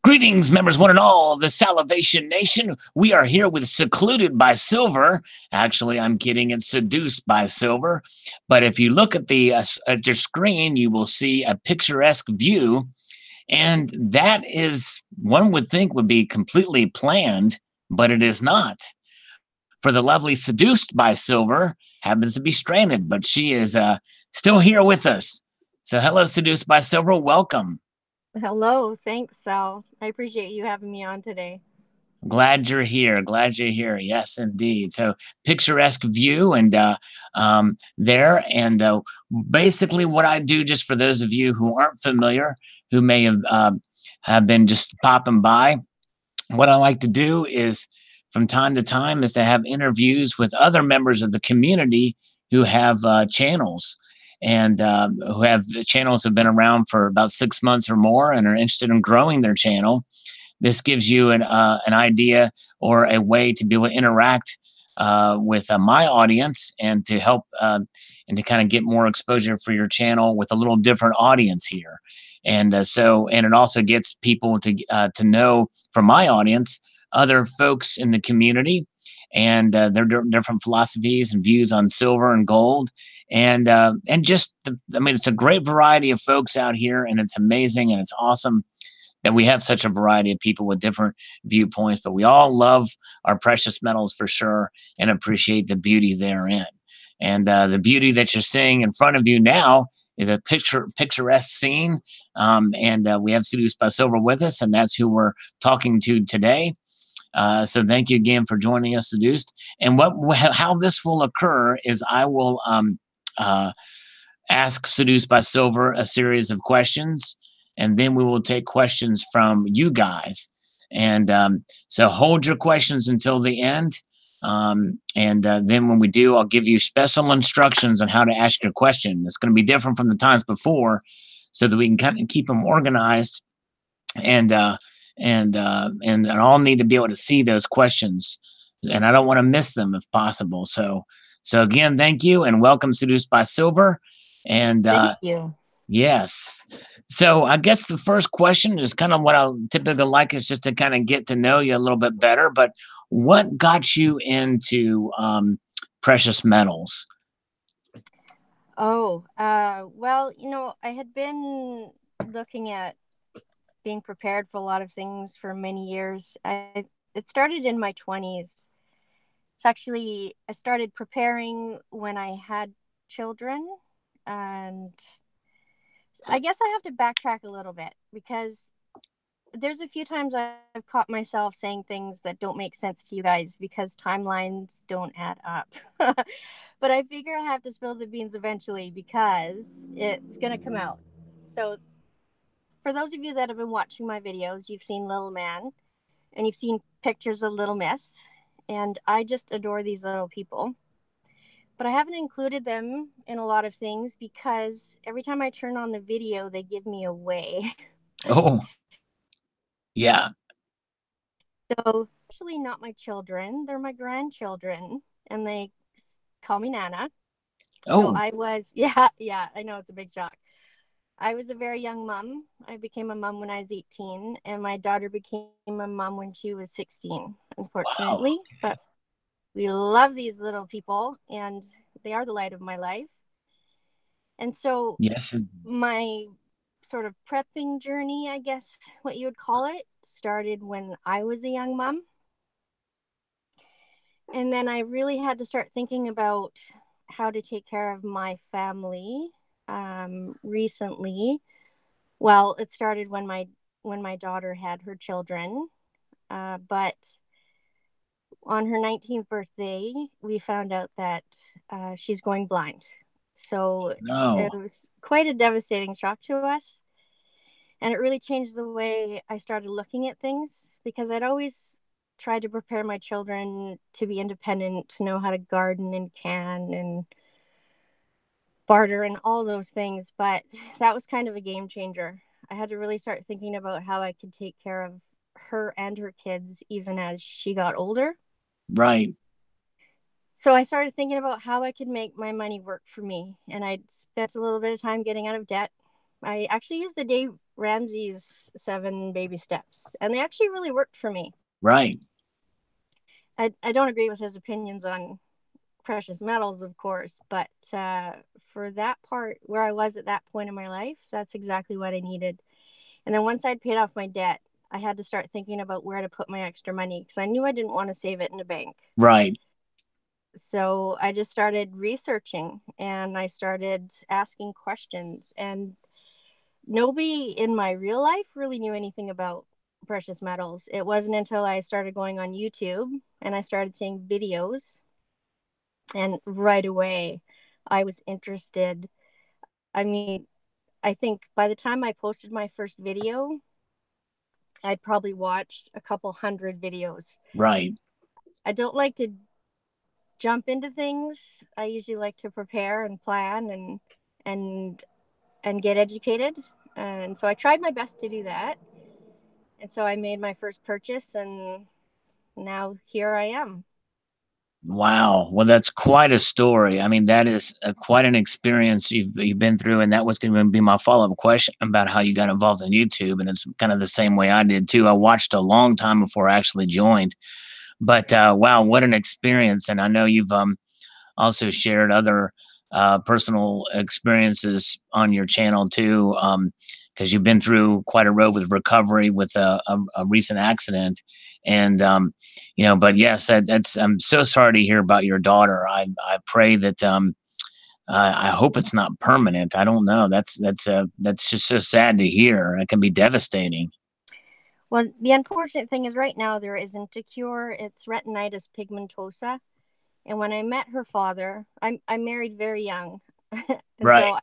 Greetings, members one and all of the Salivation Nation. We are here with Secluded by Silver. Actually, I'm kidding. It's Seduced by Silver. But if you look at your screen, you will see a picturesque view. And that is, one would think would be completely planned, but it is not. For the lovely Seduced by Silver happens to be stranded, but she is still here with us. So hello, Seduced by Silver. Welcome. Hello, thanks, Sal. I appreciate you having me on today. Glad you're here. Glad you're here. Yes, indeed. So picturesque view and there. And basically what I do, just for those of you who aren't familiar, who may have been just popping by, what I like to do is from time to time is to have interviews with other members of the community who have channels and who have channels have been around for about 6 months or more and are interested in growing their channel. This gives you an idea or a way to be able to interact with my audience and to help and to kind of get more exposure for your channel with a little different audience here. And and it also gets people to know from my audience other folks in the community and their different philosophies and views on silver and gold and just I mean, it's a great variety of folks out here, and it's amazing and it's awesome that we have such a variety of people with different viewpoints, but we all love our precious metals for sure and appreciate the beauty therein. And the beauty that you're seeing in front of you now is a picturesque scene. And we have Seduced by Silver with us, and that's who we're talking to today. So thank you again for joining us, Seduced. And how this will occur is I will ask Seduced by Silver a series of questions, and then we will take questions from you guys. And so hold your questions until the end. Then when we do, I'll give you special instructions on how to ask your question. It's going to be different from the times before so that we can kind of keep them organized. And I'll need to be able to see those questions, and I don't want to miss them if possible. So again, thank you and welcome, Seduced by Silver. And Thank you. yes. So I guess the first question is kind of what I typically like, is just to kind of get to know you a little bit better. But what got you into precious metals? Oh, well, I had been looking at being prepared for a lot of things for many years. It started in my 20s. I started preparing when I had children, and I guess I have to backtrack a little bit because there's a few times I've caught myself saying things that don't make sense to you guys because timelines don't add up. But I figure I have to spill the beans eventually because it's going to come out. So, for those of you that have been watching my videos, you've seen Little Man and you've seen pictures of Little Miss. And I just adore these little people. But I haven't included them in a lot of things because every time I turn on the video, they give me away. Oh, yeah. So, actually, not my children, they're my grandchildren, and they call me Nana. So, Oh, yeah, I know it's a big shock. I was a very young mom. I became a mom when I was 18, and my daughter became a mom when she was 16, wow. unfortunately. But we love these little people, and they are the light of my life. And so, Yes. my sort of prepping journey, I guess what you would call it, started when I was a young mom. And then I really had to start thinking about how to take care of my family recently. Well, it started when my daughter had her children, but on her 19th birthday, we found out that she's going blind. So No. it was quite a devastating shock to us. And it really changed the way I started looking at things because I'd always tried to prepare my children to be independent, to know how to garden and can and barter and all those things. But that was kind of a game changer. I had to really start thinking about how I could take care of her and her kids even as she got older. Right. So I started thinking about how I could make my money work for me. And I'd spent a little bit of time getting out of debt. I actually used the Dave Ramsey's 7 baby steps, and they actually really worked for me. Right. I don't agree with his opinions on precious metals, of course, but for that part where I was at that point in my life, that's exactly what I needed. And then once I'd paid off my debt, I had to start thinking about where to put my extra money because I knew I didn't want to save it in a bank. Right. So I just started researching and I started asking questions. And nobody in my real life really knew anything about precious metals. It wasn't until I started going on YouTube and I started seeing videos, and right away I was interested. I mean, I think by the time I posted my first video, I'd probably watched a couple hundred videos. Right. I don't like to jump into things. I usually like to prepare and plan and and get educated. And so I tried my best to do that. And so I made my first purchase, and now here I am. Wow. Well, that's quite a story. I mean, that is quite an experience you've been through, and that was going to be my follow up question about how you got involved in YouTube, and it's kind of the same way I did too. I watched a long time before I actually joined, but wow, what an experience! And I know you've also shared other personal experiences on your channel too, because you've been through quite a road with recovery with a recent accident, and but yes, that's I'm so sorry to hear about your daughter. I pray that I hope it's not permanent. I don't know. That's just so sad to hear. It can be devastating. Well, the unfortunate thing is right now there isn't a cure. It's retinitis pigmentosa. And when I met her father, I married very young. And Right. so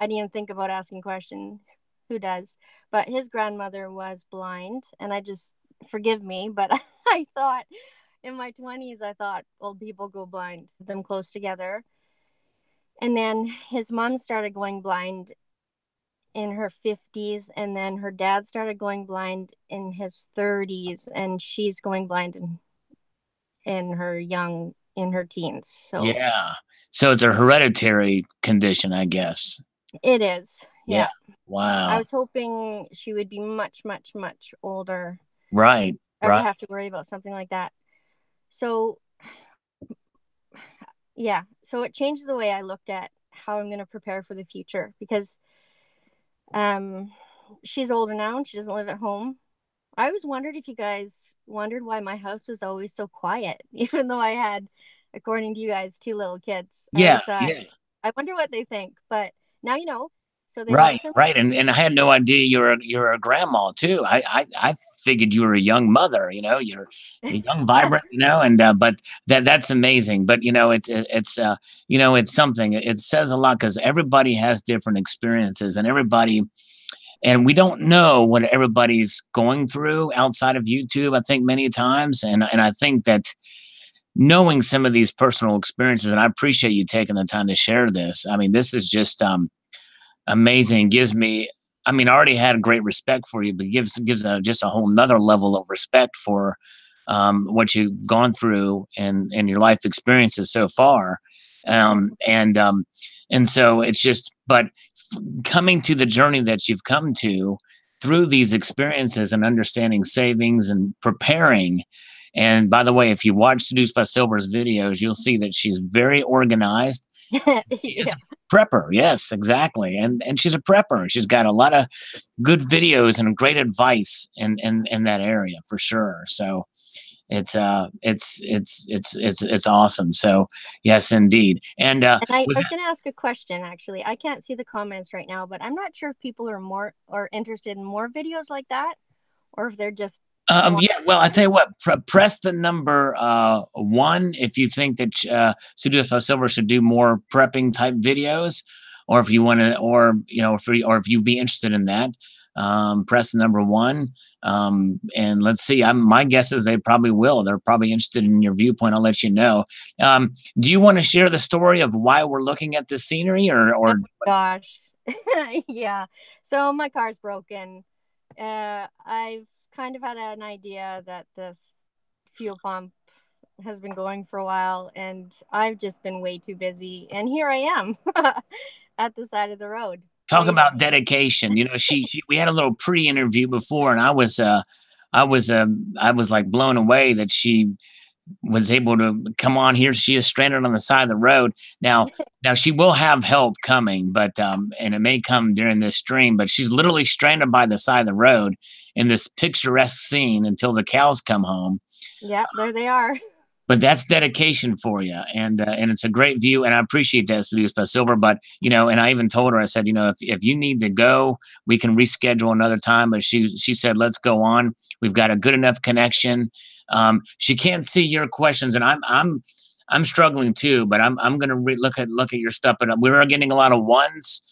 I didn't even think about asking questions. Who does? But his grandmother was blind, and I just forgive me, but I thought in my 20s, I thought old people go blind, them close together. And then his mom started going blind in her 50s, and then her dad started going blind in his 30s, and she's going blind in her teens. So Yeah. So it's a hereditary condition, I guess. it is. Yeah. Yeah. I Wow. was hoping she would be much, much, much older, Right. ever Right. have to worry about something like that. So, yeah. So it changed the way I looked at how I'm going to prepare for the future because um, she's older now and she doesn't live at home. I always wondered if you guys wondered why my house was always so quiet, even though I had, according to you guys, 2 little kids. I Yeah. always thought, Yeah. I wonder what they think. But now you know. So they Right, both are. right, and I had no idea you're a grandma too. I figured you were a young mother, you're young, vibrant, and but that's amazing. But it's something. It says a lot because everybody has different experiences, and we don't know what everybody's going through outside of YouTube. I think many times, and I think that knowing some of these personal experiences, and I appreciate you taking the time to share this. I mean, this is just amazing. Gives me, I mean, I already had a great respect for you, but gives just a whole nother level of respect for what you've gone through and your life experiences so far. Um, and um, and so it's just, but coming to the journey that you've come to through these experiences and understanding savings and preparing. And by the way, if you watch Seduced by Silver's videos, you'll see that she's very organized. She is Yeah. a prepper. Yes, exactly. And she's a prepper. She's got a lot of good videos and great advice in that area for sure. So it's awesome. So yes, indeed. And And I with was going to ask a question actually. I can't see the comments right now, but I'm not sure if people are more or interested in more videos like that or if they're just want. Yeah, well, I tell you what, press the number one if you think that Studio Silver should do more prepping type videos, or if you want to, or if you be interested in that, press the number one. And let's see. My guess is they probably will. They're probably interested in your viewpoint. I'll let you know. Do you want to share the story of why we're looking at this scenery, Oh or gosh. Yeah. So my car's broken. I've kind of had an idea that this fuel pump has been going for a while, and I've just been way too busy. And here I am at the side of the road. talk Way to about dedication. You know, she we had a little pre-interview before, and I was I was like blown away that she was able to come on here. She is stranded on the side of the road. Now she will have help coming, but and it may come during this stream, but she's literally stranded by the side of the road in this picturesque scene until the cows come home. yeah, there they are. But that's dedication for you, and it's a great view, and I appreciate that, Seduced by Silver. But you know, and I even told her, I said, you know, if you need to go, we can reschedule another time. But she said, let's go on. We've got a good enough connection. She can't see your questions, and I'm struggling too. But I'm gonna look at your stuff. But we are getting a lot of ones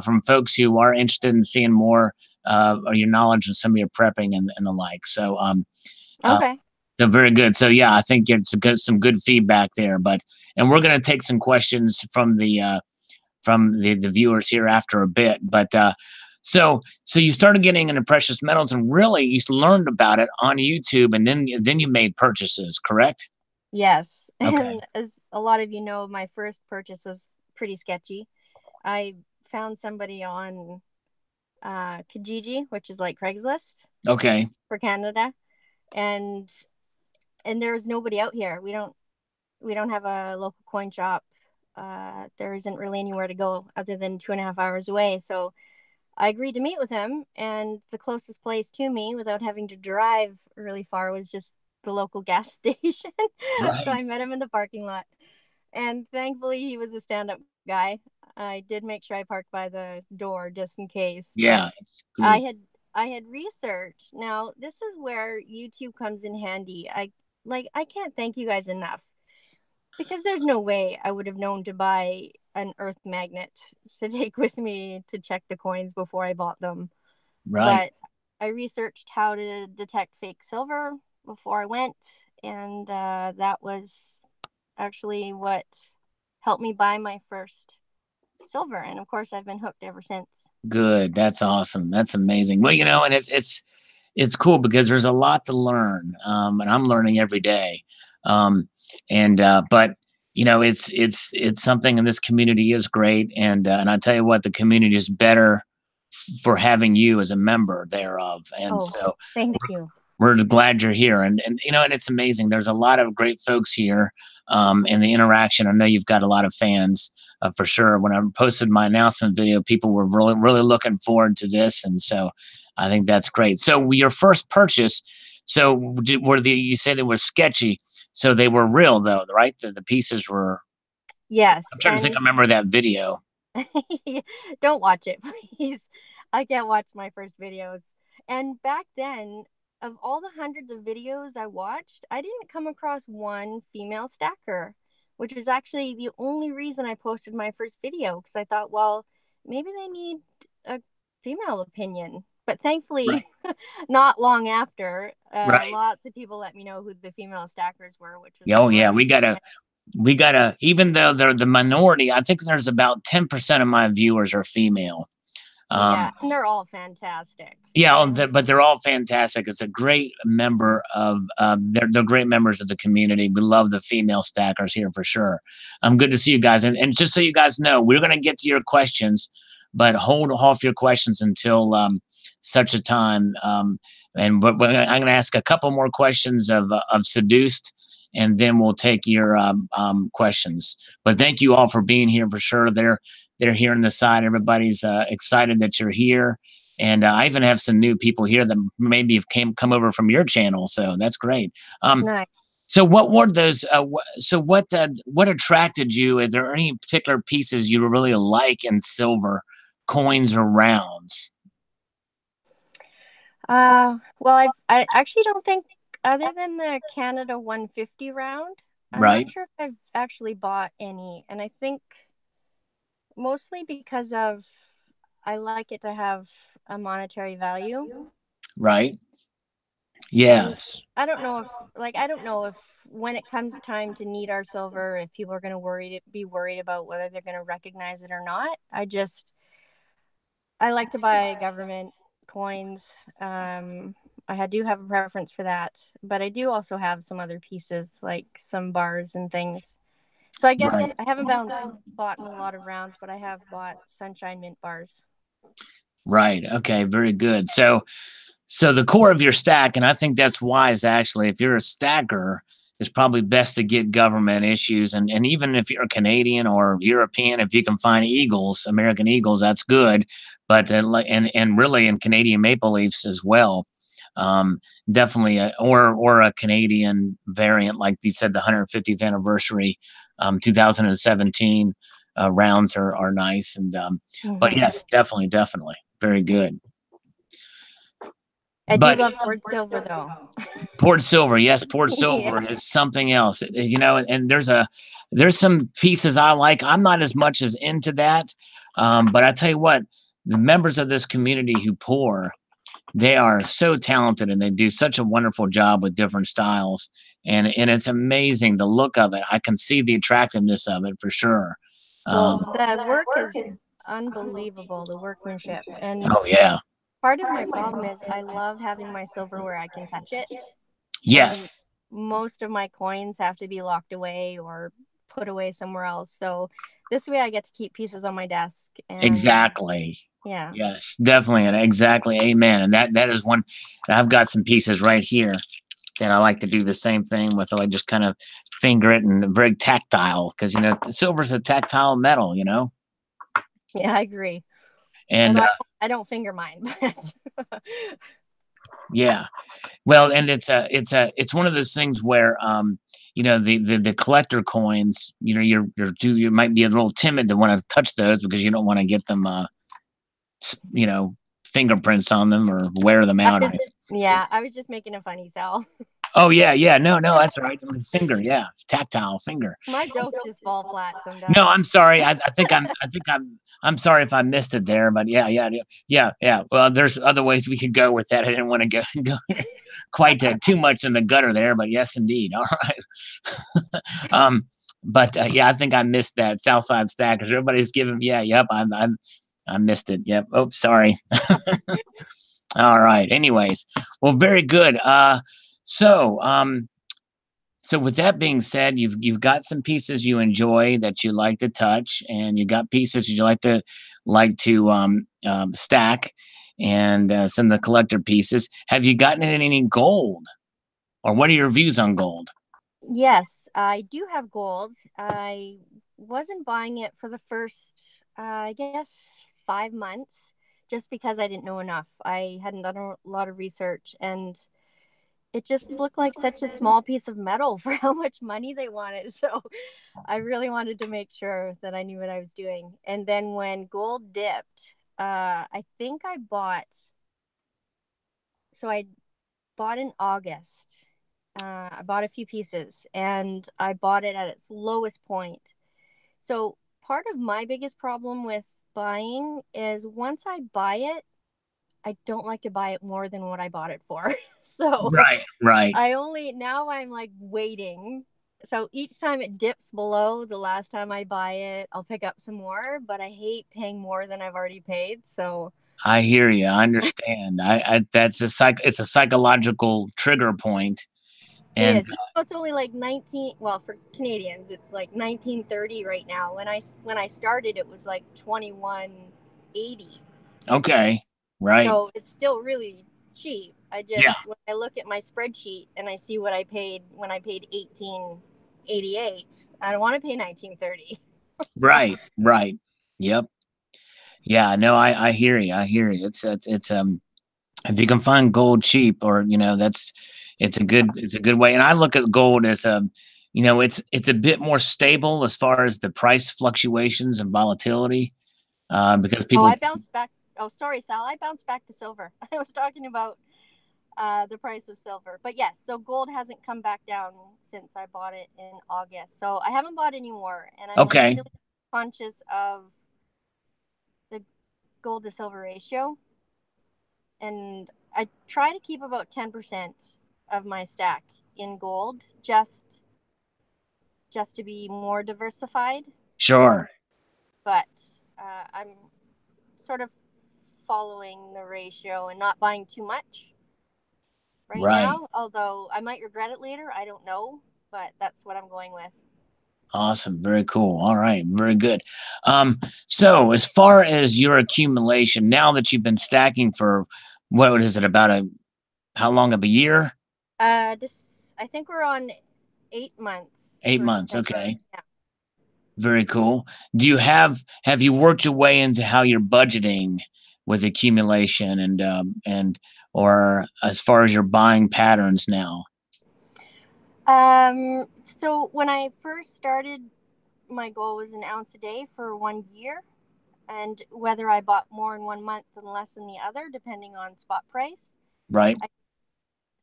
from folks who are interested in seeing more of your knowledge and some of your prepping and the like. So uh, Okay. so very good. So yeah, I think it's some good feedback there. But and we're going to take some questions from the viewers here after a bit. But so you started getting into precious metals, and really you learned about it on YouTube, and then you made purchases, correct? Yes. Okay. And as a lot of you know, my first purchase was pretty sketchy. I found somebody on Kijiji, which is like Craigslist Okay. for Canada, and there was nobody out here. We don't have a local coin shop. There isn't really anywhere to go other than 2.5 hours away. So I agreed to meet with him, and the closest place to me without having to drive really far was just the local gas station. So Right. I met him in the parking lot, and thankfully he was a stand-up guy. I did make sure I parked by the door just in case, but Yeah. It's I good. had I had researched. Now, this is where YouTube comes in handy. I can't thank you guys enough because there's no way I would have known to buy an earth magnet to take with me to check the coins before I bought them. Right. But I researched how to detect fake silver before I went, and that was actually what helped me buy my first silver. And of course, I've been hooked ever since. Good. That's awesome. That's amazing. Well, you know, and it's cool because there's a lot to learn, and I'm learning every day. And but you know, it's something, and this community is great. And I tell you what, the community is better for having you as a member thereof. And Oh, so thank you. we're glad you're here. And you know, and it's amazing. There's a lot of great folks here, and the interaction. I know you've got a lot of fans for sure. When I posted my announcement video, people were really looking forward to this, and so I think that's great. So your first purchase, so were you say they were sketchy? So they were real though, right? The pieces were. Yes, I'm trying to think. I and remember that video. don't watch it, please. I can't watch my first videos. And back then, of all the hundreds of videos I watched, I didn't come across one female stacker, which is actually the only reason I posted my first video because I thought, well, maybe they need a female opinion. But thankfully, Right. not long after, Right. lots of people let me know who the female stackers were, which was Yeah, oh yeah, great. we gotta, even though they're the minority, I think there's about 10% of my viewers are female. Yeah, Um, and they're all fantastic. yeah, And but they're all fantastic. It's a great member of, they're great members of the community. We love the female stackers here for sure. Good to see you guys. And just so you guys know, we're going to get to your questions, but hold off your questions until such a time. But I'm going to ask a couple more questions of Seduced, and then we'll take your questions. But thank you all for being here for sure. They're here on the side. Everybody's excited that you're here, and I even have some new people here that maybe have come over from your channel, so that's great. Um, nice. so what were those? What attracted you? Is there any particular pieces you really like in silver, coins or rounds? Well, I actually don't think other than the Canada 150 round, I'm not Right, sure if I've actually bought any, and I think mostly because of I like it to have a monetary value, right, and yes, I don't know if when it comes time to need our silver, if people are going to be worried about whether they're going to recognize it or not. I like to buy government coins. I do have a preference for that, but I do also have some other pieces like some bars and things. So I guess right. I haven't bought in a lot of rounds, but I have bought Sunshine Mint bars. Right. Okay. Very good. So the core of your stack, and I think that's wise actually. If you're a stacker, it's probably best to get government issues, and even if you're Canadian or European, if you can find Eagles, American Eagles, that's good. But and really in Canadian Maple Leafs as well. Um, Definitely, or a Canadian variant, like you said, the 150th anniversary, 2017 rounds are nice, and but Hmm. yes, definitely, very good. I do But love Ford Silver though. Port Silver, yes, Port Yeah. Silver is something else, and there's some pieces I like. I'm not as much as into that, but I tell you what, the members of this community who pour, they are so talented and they do such a wonderful job with different styles, and it's amazing the look of it. I can see the attractiveness of it for sure. Well, Um, the work is unbelievable, the workmanship. And oh yeah, part of my problem is I love having my silver where I can touch it. And yes, most of my coins have to be locked away or put away somewhere else. So this way I get to keep pieces on my desk. And exactly. yeah. Yes, definitely, and exactly, amen. And that is one. I've got some pieces right here that I like to do the same thing with. I just kind of finger it and very tactile because silver's a tactile metal, Yeah, I agree. and Although I don't finger mine, but yeah. Well, and it's one of those things where the collector coins, you might be a little timid to want to touch those because you don't want to get them s- you know fingerprints on them or wear them I out or was anything. yeah, I was just making a funny Sal. Oh yeah, yeah. No, no, that's all right. With the finger, yeah, tactile finger. My jokes just fall flat No, sometimes. I'm sorry. I think I'm sorry if I missed it there, but yeah, yeah, yeah, yeah. Well, there's other ways we could go with that. I didn't want to go quite too much in the gutter there, but yes, indeed. All right. um, but yeah, I think I missed that Southside Stackers. Everybody's giving. Yeah, yep. I missed it. Yep. Oh, sorry. All right. Anyways, well, very good. So so with that being said, you've got some pieces you enjoy that you like to touch, and you got pieces you like to stack, and some of the collector pieces. Have you gotten in any gold, or what are your views on gold? Yes, I do have gold. I wasn't buying it for the first, I guess, 5 months just because I didn't know enough. I hadn't done a lot of research and it just looked like such a small piece of metal for how much money they wanted. So I really wanted to make sure that I knew what I was doing. And then when gold dipped, I think I bought in August. I bought a few pieces and I bought it at its lowest point. So, part of my biggest problem with buying is once I buy it, I don't like to buy it more than what I bought it for. So, Right, right. now I'm like waiting. So each time it dips below the last time I buy it, I'll pick up some more, but I hate paying more than I've already paid. So I hear you. I understand. It's a psychological trigger point, it and is. Even though it's only like 19, well, for Canadians, it's like 1930 right now. When I started, it was like 2180. okay, right, So it's still really cheap. I just yeah, when I look at my spreadsheet and I see what I paid when I paid 1888, I don't want to pay 1930. right, right. Yep. Yeah, no, I hear you. I hear you. It's if you can find gold cheap, or that's it's a good way. And I look at gold as it's a bit more stable as far as the price fluctuations and volatility, because Oh, people. I bounced back. Oh, sorry, Sal. I bounced back to silver. I was talking about the price of silver. But yes, so gold hasn't come back down since I bought it in August. So I haven't bought any more, and I'm like Okay, really conscious of the gold to silver ratio, and I try to keep about 10% of my stack in gold, just to be more diversified. sure, But I'm sort of following the ratio and not buying too much right right. now. Although I might regret it later, I don't know. But that's what I'm going with. Awesome. Very cool. All right. Very good. So as far as your accumulation, now that you've been stacking for what is it about a how long of a year? This I think we're on 8 months Eight for months. September. Okay. Yeah. Very cool. Do you have you worked your way into how you're budgeting with accumulation and or as far as your buying patterns now? So when I first started, my goal was an ounce a day for 1 year, and whether I bought more in 1 month and less in the other, depending on spot price. Right? I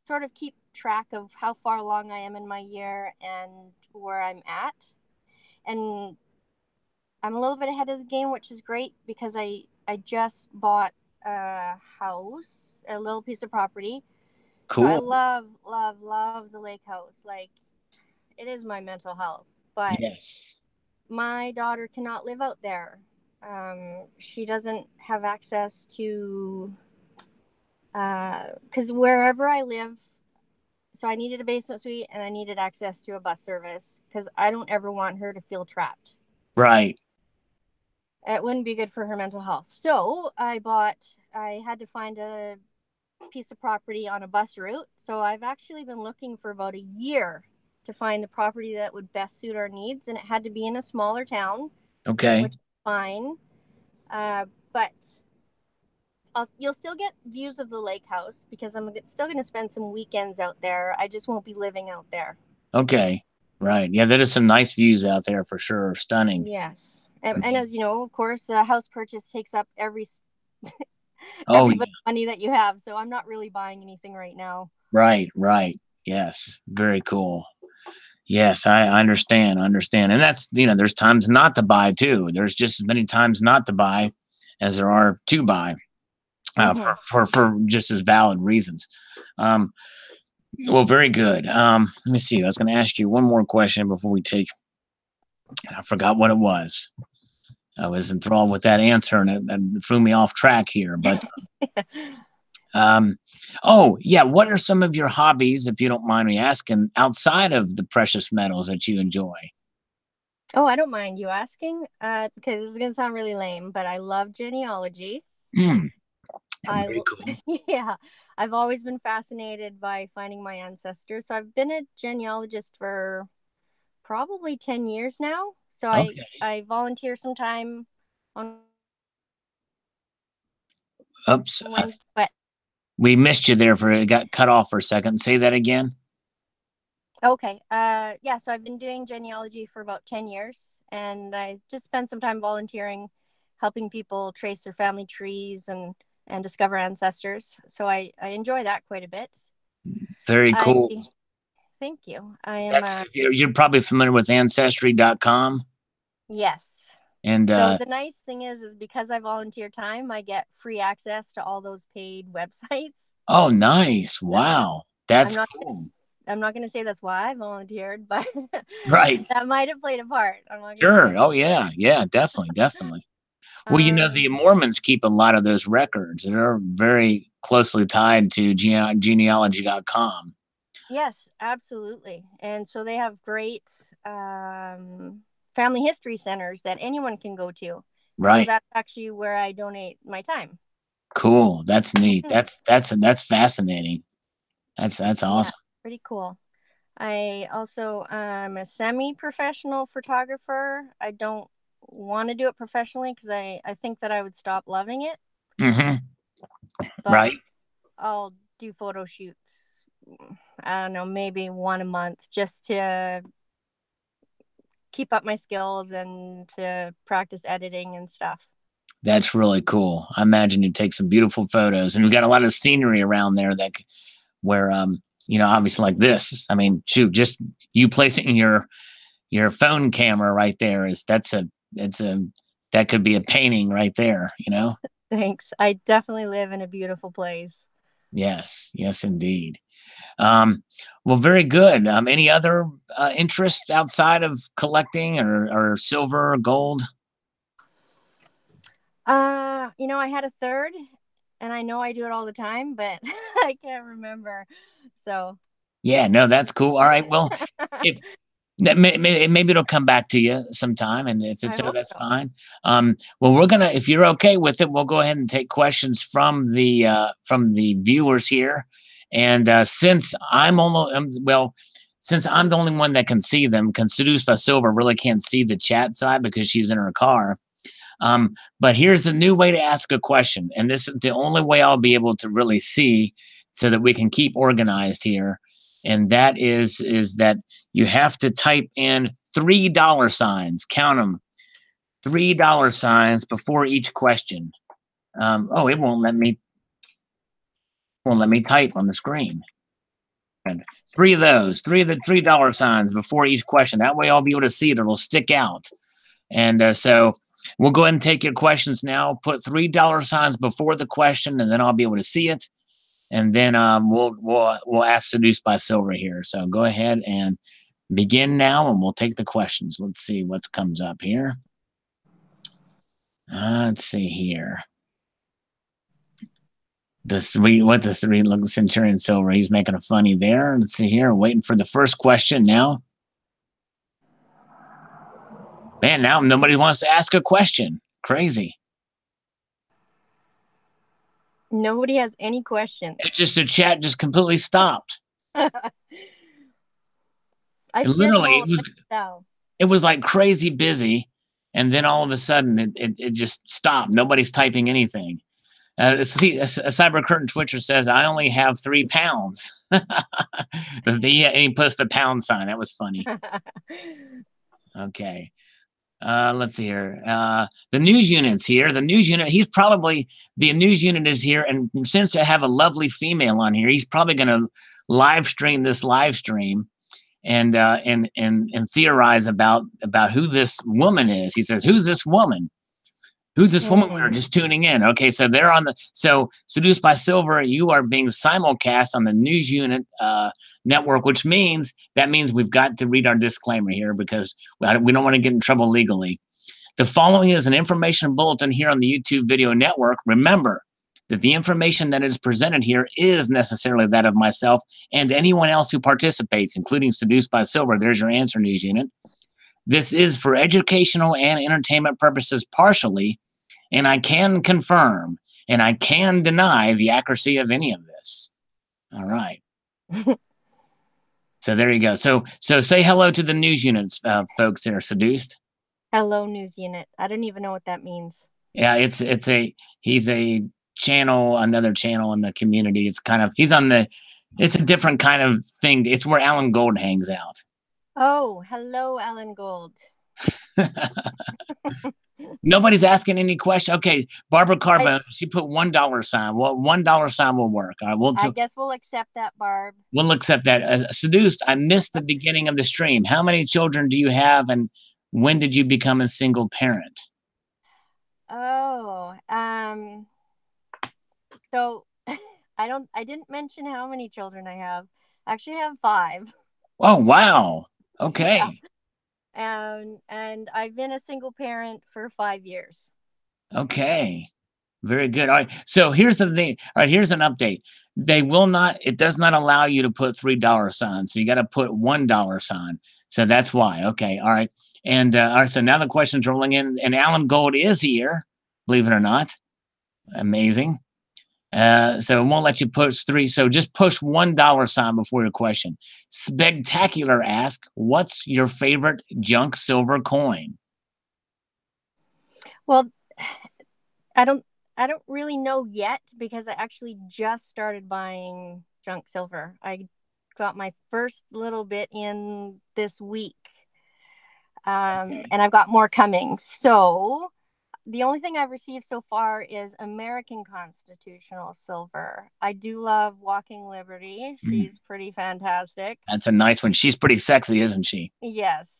sort of keep track of how far along I am in my year and where I'm at. And I'm a little bit ahead of the game, which is great because I just bought a house, a little piece of property. So I Cool. love the lake house. Like, it is my mental health. But Yes. my daughter cannot live out there. She doesn't have access to, because wherever I live, so I needed a basement suite and I needed access to a bus service because I don't ever want her to feel trapped. Right. It wouldn't be good for her mental health. So I had to find a piece of property on a bus route. So I've actually been looking for about a year to find the property that would best suit our needs. And it had to be in a smaller town, Okay. which is fine. But you'll still get views of the lake house because I'm still going to spend some weekends out there. I just won't be living out there. Okay. Right. Yeah, that is some nice views out there for sure. Stunning. Yes. And Mhm. as you know, of course, a house purchase takes up Oh every bit yeah. of money that you have. So I'm not really buying anything right now. Right, right. Yes. Very cool. Yes, I understand. I understand. And that's, there's times not to buy too. There's just as many times not to buy as there are to buy Hmm. for just as valid reasons. Um, well, very good. Let me see. I was going to ask you one more question before we take, I forgot what it was. I was enthralled with that answer and it threw me off track here. But, um, oh, yeah. What are some of your hobbies, if you don't mind me asking, outside of the precious metals that you enjoy? Oh, I don't mind you asking, because this is gonna sound really lame, but I love genealogy. Hmm. I, Very cool. yeah, I've always been fascinated by finding my ancestors. So I've been a genealogist for probably 10 years now. So Okay. I volunteer some time on Oops. Wednesday, but We missed you there for it got cut off for a second. Say that again. okay. Yeah, so I've been doing genealogy for about 10 years, and I just spent some time volunteering, helping people trace their family trees and discover ancestors. So I enjoy that quite a bit. Very I cool. Thank you. I am That's you're probably familiar with ancestry.com yes. and So the nice thing is because I volunteer time, I get free access to all those paid websites. oh nice. So Wow. I'm That's not cool. I'm not going to say that's why I volunteered, but Right. that might have played a part. I'm not going to Sure. say. Oh yeah. Yeah, definitely, definitely. Well, the Um, Mormons keep a lot of those records. They're very closely tied to genealogy.com. yes, absolutely. And so they have great family history centers that anyone can go to. So Right. that's actually where I donate my time. Cool. That's neat. That's fascinating. That's Yeah, awesome. pretty cool. I also am a semi-professional photographer. I don't want to do it professionally because I think that I would stop loving it, Mhm. but Right. I'll do photo shoots. I don't know, maybe one a month just to keep up my skills and to practice editing and stuff. That's really cool. I imagine you take some beautiful photos, and we got a lot of scenery around there where obviously like this. I mean, shoot, just you placing your phone camera right there is it's a that could be a painting right there, you know? Thanks. I definitely live in a beautiful place. Yes, yes, indeed. Um, well, very good. Any other interests outside of collecting or silver or gold? I had a third, and I know I do it all the time, but I can't remember. So Yeah, no, that's cool. All right. Well, if Maybe it'll come back to you sometime, and if it's I so, hope that's so. fine. Well, if you're okay with it, we'll go ahead and take questions from the viewers here. And since I'm the only one that can see them, because Seduced by Silver really can't see the chat side because she's in her car. But here's a new way to ask a question, and this is the only way I'll be able to really see, so that we can keep organized here. And that is that you have to type in $3 signs. Count them, $3 signs before each question. Oh, it won't let me type on the screen. And three of the $3 signs before each question. That way, I'll be able to see it. It'll stick out. And so we'll go ahead and take your questions now. Put $3 signs before the question, and then I'll be able to see it. And then we'll ask Seduced by Silver here. So go ahead and begin now, and we'll take the questions. Let's see what comes up here. Let's see here. What does three look Centurion Silver? He's making a funny there. Let's see here. Waiting for the first question now. Man, now nobody wants to ask a question. Crazy. Nobody has any questions. The chat just completely stopped. I It scared them literally, all away now. it was like crazy busy, and then all of a sudden it just stopped. Nobody's typing anything. See, a Cyber Curtain Twitcher says, I only have 3 pounds. And he posted a pound sign. That was funny. Okay. Let's see here. The news unit's here. The news unit, the news unit is here. And since I have a lovely female on here, he's probably going to live stream this live stream and theorize about who this woman is. He says, who's this woman? Who's this woman? We are just tuning in. Okay, so they're so Seduced by Silver, you are being simulcast on the news unit network, which means we've got to read our disclaimer here because we don't want to get in trouble legally. The following is an information bulletin here on the YouTube video network. Remember that the information that is presented here is necessarily that of myself and anyone else who participates, including Seduced by Silver. There's your answer, news unit. This is for educational and entertainment purposes partially, and I can confirm and I can deny the accuracy of any of this. All right. So there you go. So say hello to the news units, folks that are Seduced. Hello, news unit. I don't even know what that means. Yeah, he's a channel, another channel in the community. It's a different kind of thing. It's where Alan Gold hangs out. Oh, hello, Alan Gold. Nobody's asking any question. Okay, Barbara Carbone, she put $1 sign. Well, $1 sign will work. All right, I guess we'll accept that, Barb. We'll accept that. Seduced, I missed the beginning of the stream. How many children do you have, and when did you become a single parent? Oh, so I didn't mention how many children I have. I actually have 5. Oh, wow. Okay. Yeah. And I've been a single parent for 5 years. Okay. Very good. All right. So here's the thing. All right, here's an update. It does not allow you to put $3 signs. So you got to put $1 sign. So that's why. Okay. All right. And all right. So now the question's rolling in, and Alan Gold is here, believe it or not. Amazing. So it won't let you push 3. So just push $1 sign before your question. Spectacular ask, what's your favorite junk silver coin? Well, I don't really know yet because I actually just started buying junk silver. I got my first little bit in this week. And I've got more coming. So the only thing I've received so far is American Constitutional Silver. I do love Walking Liberty. She's pretty fantastic. That's a nice one. She's pretty sexy, isn't she? Yes.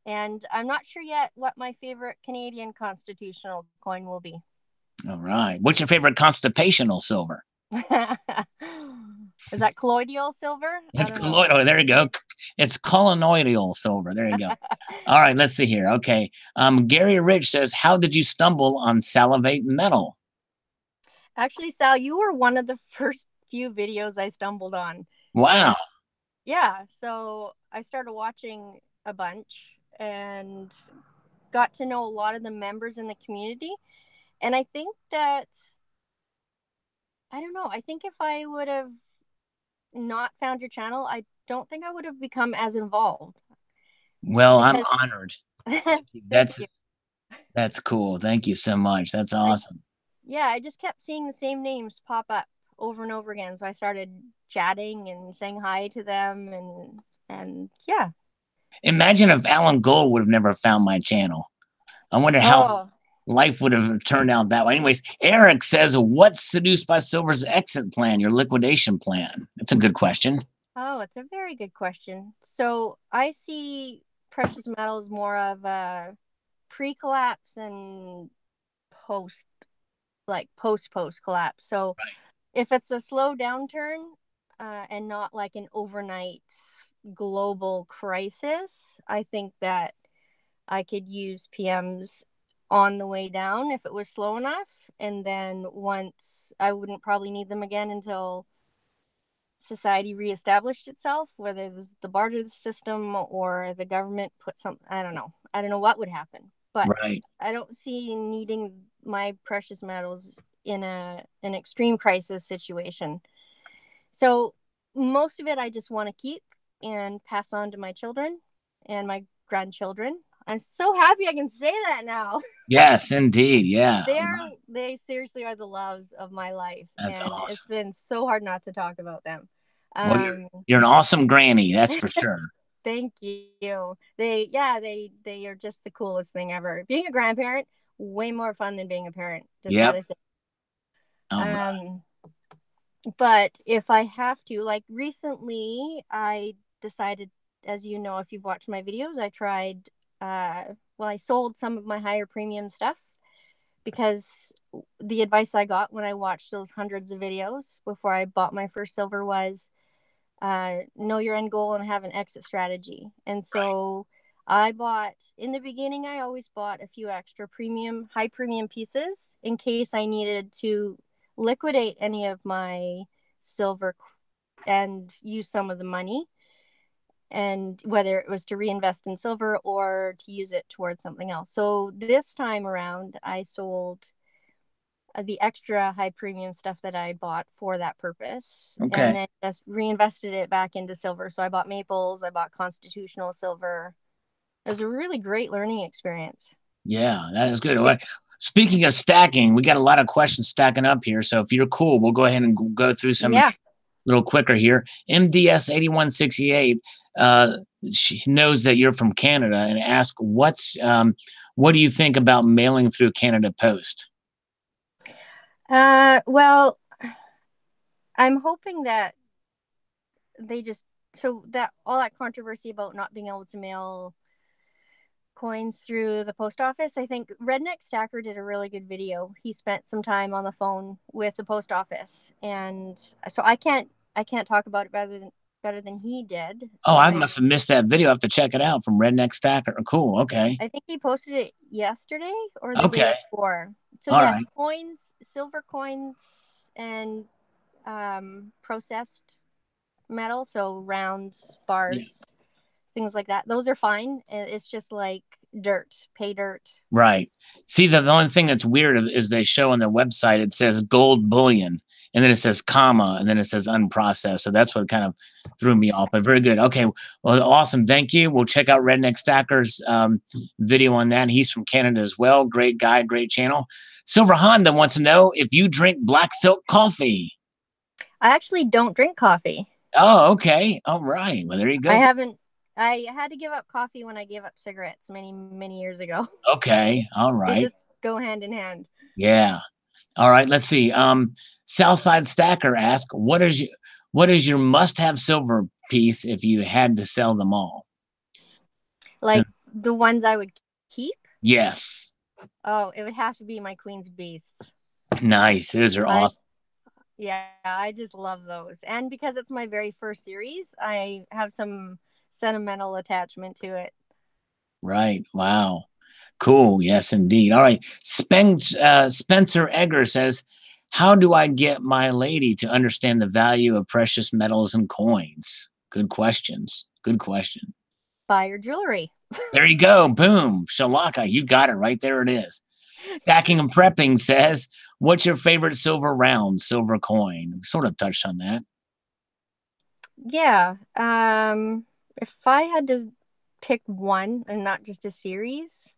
And I'm not sure yet what my favorite Canadian constitutional coin will be. All right. What's your favorite constipational silver? Is that colloidal silver? It's colloidal. There you go. It's colloidal silver. There you go. All right. Let's see here. Okay. Gary Rich says, how did you stumble on Salivate Metal? Actually, Sal, you were one of the first few videos I stumbled on. Wow. Yeah. So I started watching a bunch and got to know a lot of the members in the community. And I think that, I don't know, I think if I would have not found your channel, I don't think I would have become as involved Well, I'm because honored. Thank you. thank you. That's cool. Thank you so much. That's I awesome. Yeah, I just kept seeing the same names pop up over and over again. So I started chatting and saying hi to them and yeah. Imagine if Alan Gold would have never found my channel. I wonder how Oh, life would have turned out that way. Anyways, Eric says, what's Seduced by Silver's exit plan, your liquidation plan? That's a good question. oh, it's a very good question. So I see precious metals more of a pre-collapse and post, like post collapse. So if it's a slow downturn, and not like an overnight global crisis, I think that I could use PMs on the way down if it was slow enough. And then once I wouldn't probably need them again until society reestablished itself, whether it was the barter system or the government put some, I don't know. I don't know what would happen. But Right. I don't see needing my precious metals in an extreme crisis situation. So most of it I just want to keep and pass on to my children and my grandchildren. I'm so happy I can say that now. Yes, indeed. Yeah. All right. They seriously are the loves of my life, That's and it's awesome. been so hard not to talk about them. Well, Um, you're an awesome granny, that's for sure. thank you. They are just the coolest thing ever. Being a grandparent, way more fun than being a parent. Just Yep. gotta say. All right. Um, but if I have to, like recently, I decided, as you know, if you've watched my videos, I tried, I sold some of my higher premium stuff because the advice I got when I watched those hundreds of videos before I bought my first silver was know your end goal and have an exit strategy. And so I bought, in the beginning, I always bought a few extra high premium pieces in case I needed to liquidate any of my silver and use some of the money. And whether it was to reinvest in silver or to use it towards something else. So this time around, I sold the extra high premium stuff that I bought for that purpose and Okay. then just reinvested it back into silver. So I bought maples, I bought constitutional silver. It was a really great learning experience. Yeah, that is good. Well, speaking of stacking, we got a lot of questions stacking up here. So if you're cool, we'll go ahead and go through some Yeah. a little quicker here. MDS 8168 she knows that you're from Canada and ask what do you think about mailing through Canada Post? Well, I'm hoping that they just, so that all that controversy about not being able to mail coins through the post office. I think Redneck Stacker did a really good video. He spent some time on the phone with the post office, and so I can't talk about it better than he did. Oh, So I must have missed that video. I have to check it out from Redneck Stacker. Cool. Okay. I think he posted it yesterday or the day Okay. before. So All yes, right. coins, silver coins, and processed metal, so rounds, Yeah. bars, things like that. Those are fine. It's just like dirt, pay dirt. Right. See, the only thing that's weird is they show on their website it says gold bullion, and then it says comma, and then it says unprocessed. So that's what kind of threw me off. But very good. Okay. Well, awesome. Thank you. We'll check out Redneck Stacker's video on that. He's from Canada as well. Great guy, great channel. Silver Honda wants to know if you drink black silk coffee. I actually don't drink coffee. Oh, okay. All right. Well, there you I go. haven't. I had to give up coffee when I gave up cigarettes many years ago. Okay. All They right. just go hand in hand. Yeah. All right, let's see. Southside Stacker asks, what is your must-have silver piece if you had to sell them all? So, Like the ones I would keep. yes. Oh, it would have to be my Queen's Beasts. Nice. Those are I awesome. Yeah, I just love those. And because it's my very first series, I have some sentimental attachment to it. Right. Wow. Cool. Yes, indeed. All right. Spencer Egger says, how do I get my lady to understand the value of precious metals and coins? Good questions. Good question. Buy your jewelry. There you go. Boom. Shalaka. You got it right there. It is. Stacking and Prepping says, what's your favorite silver round, silver coin? We sort of touched on that. Yeah. If I had to pick one and not just a series,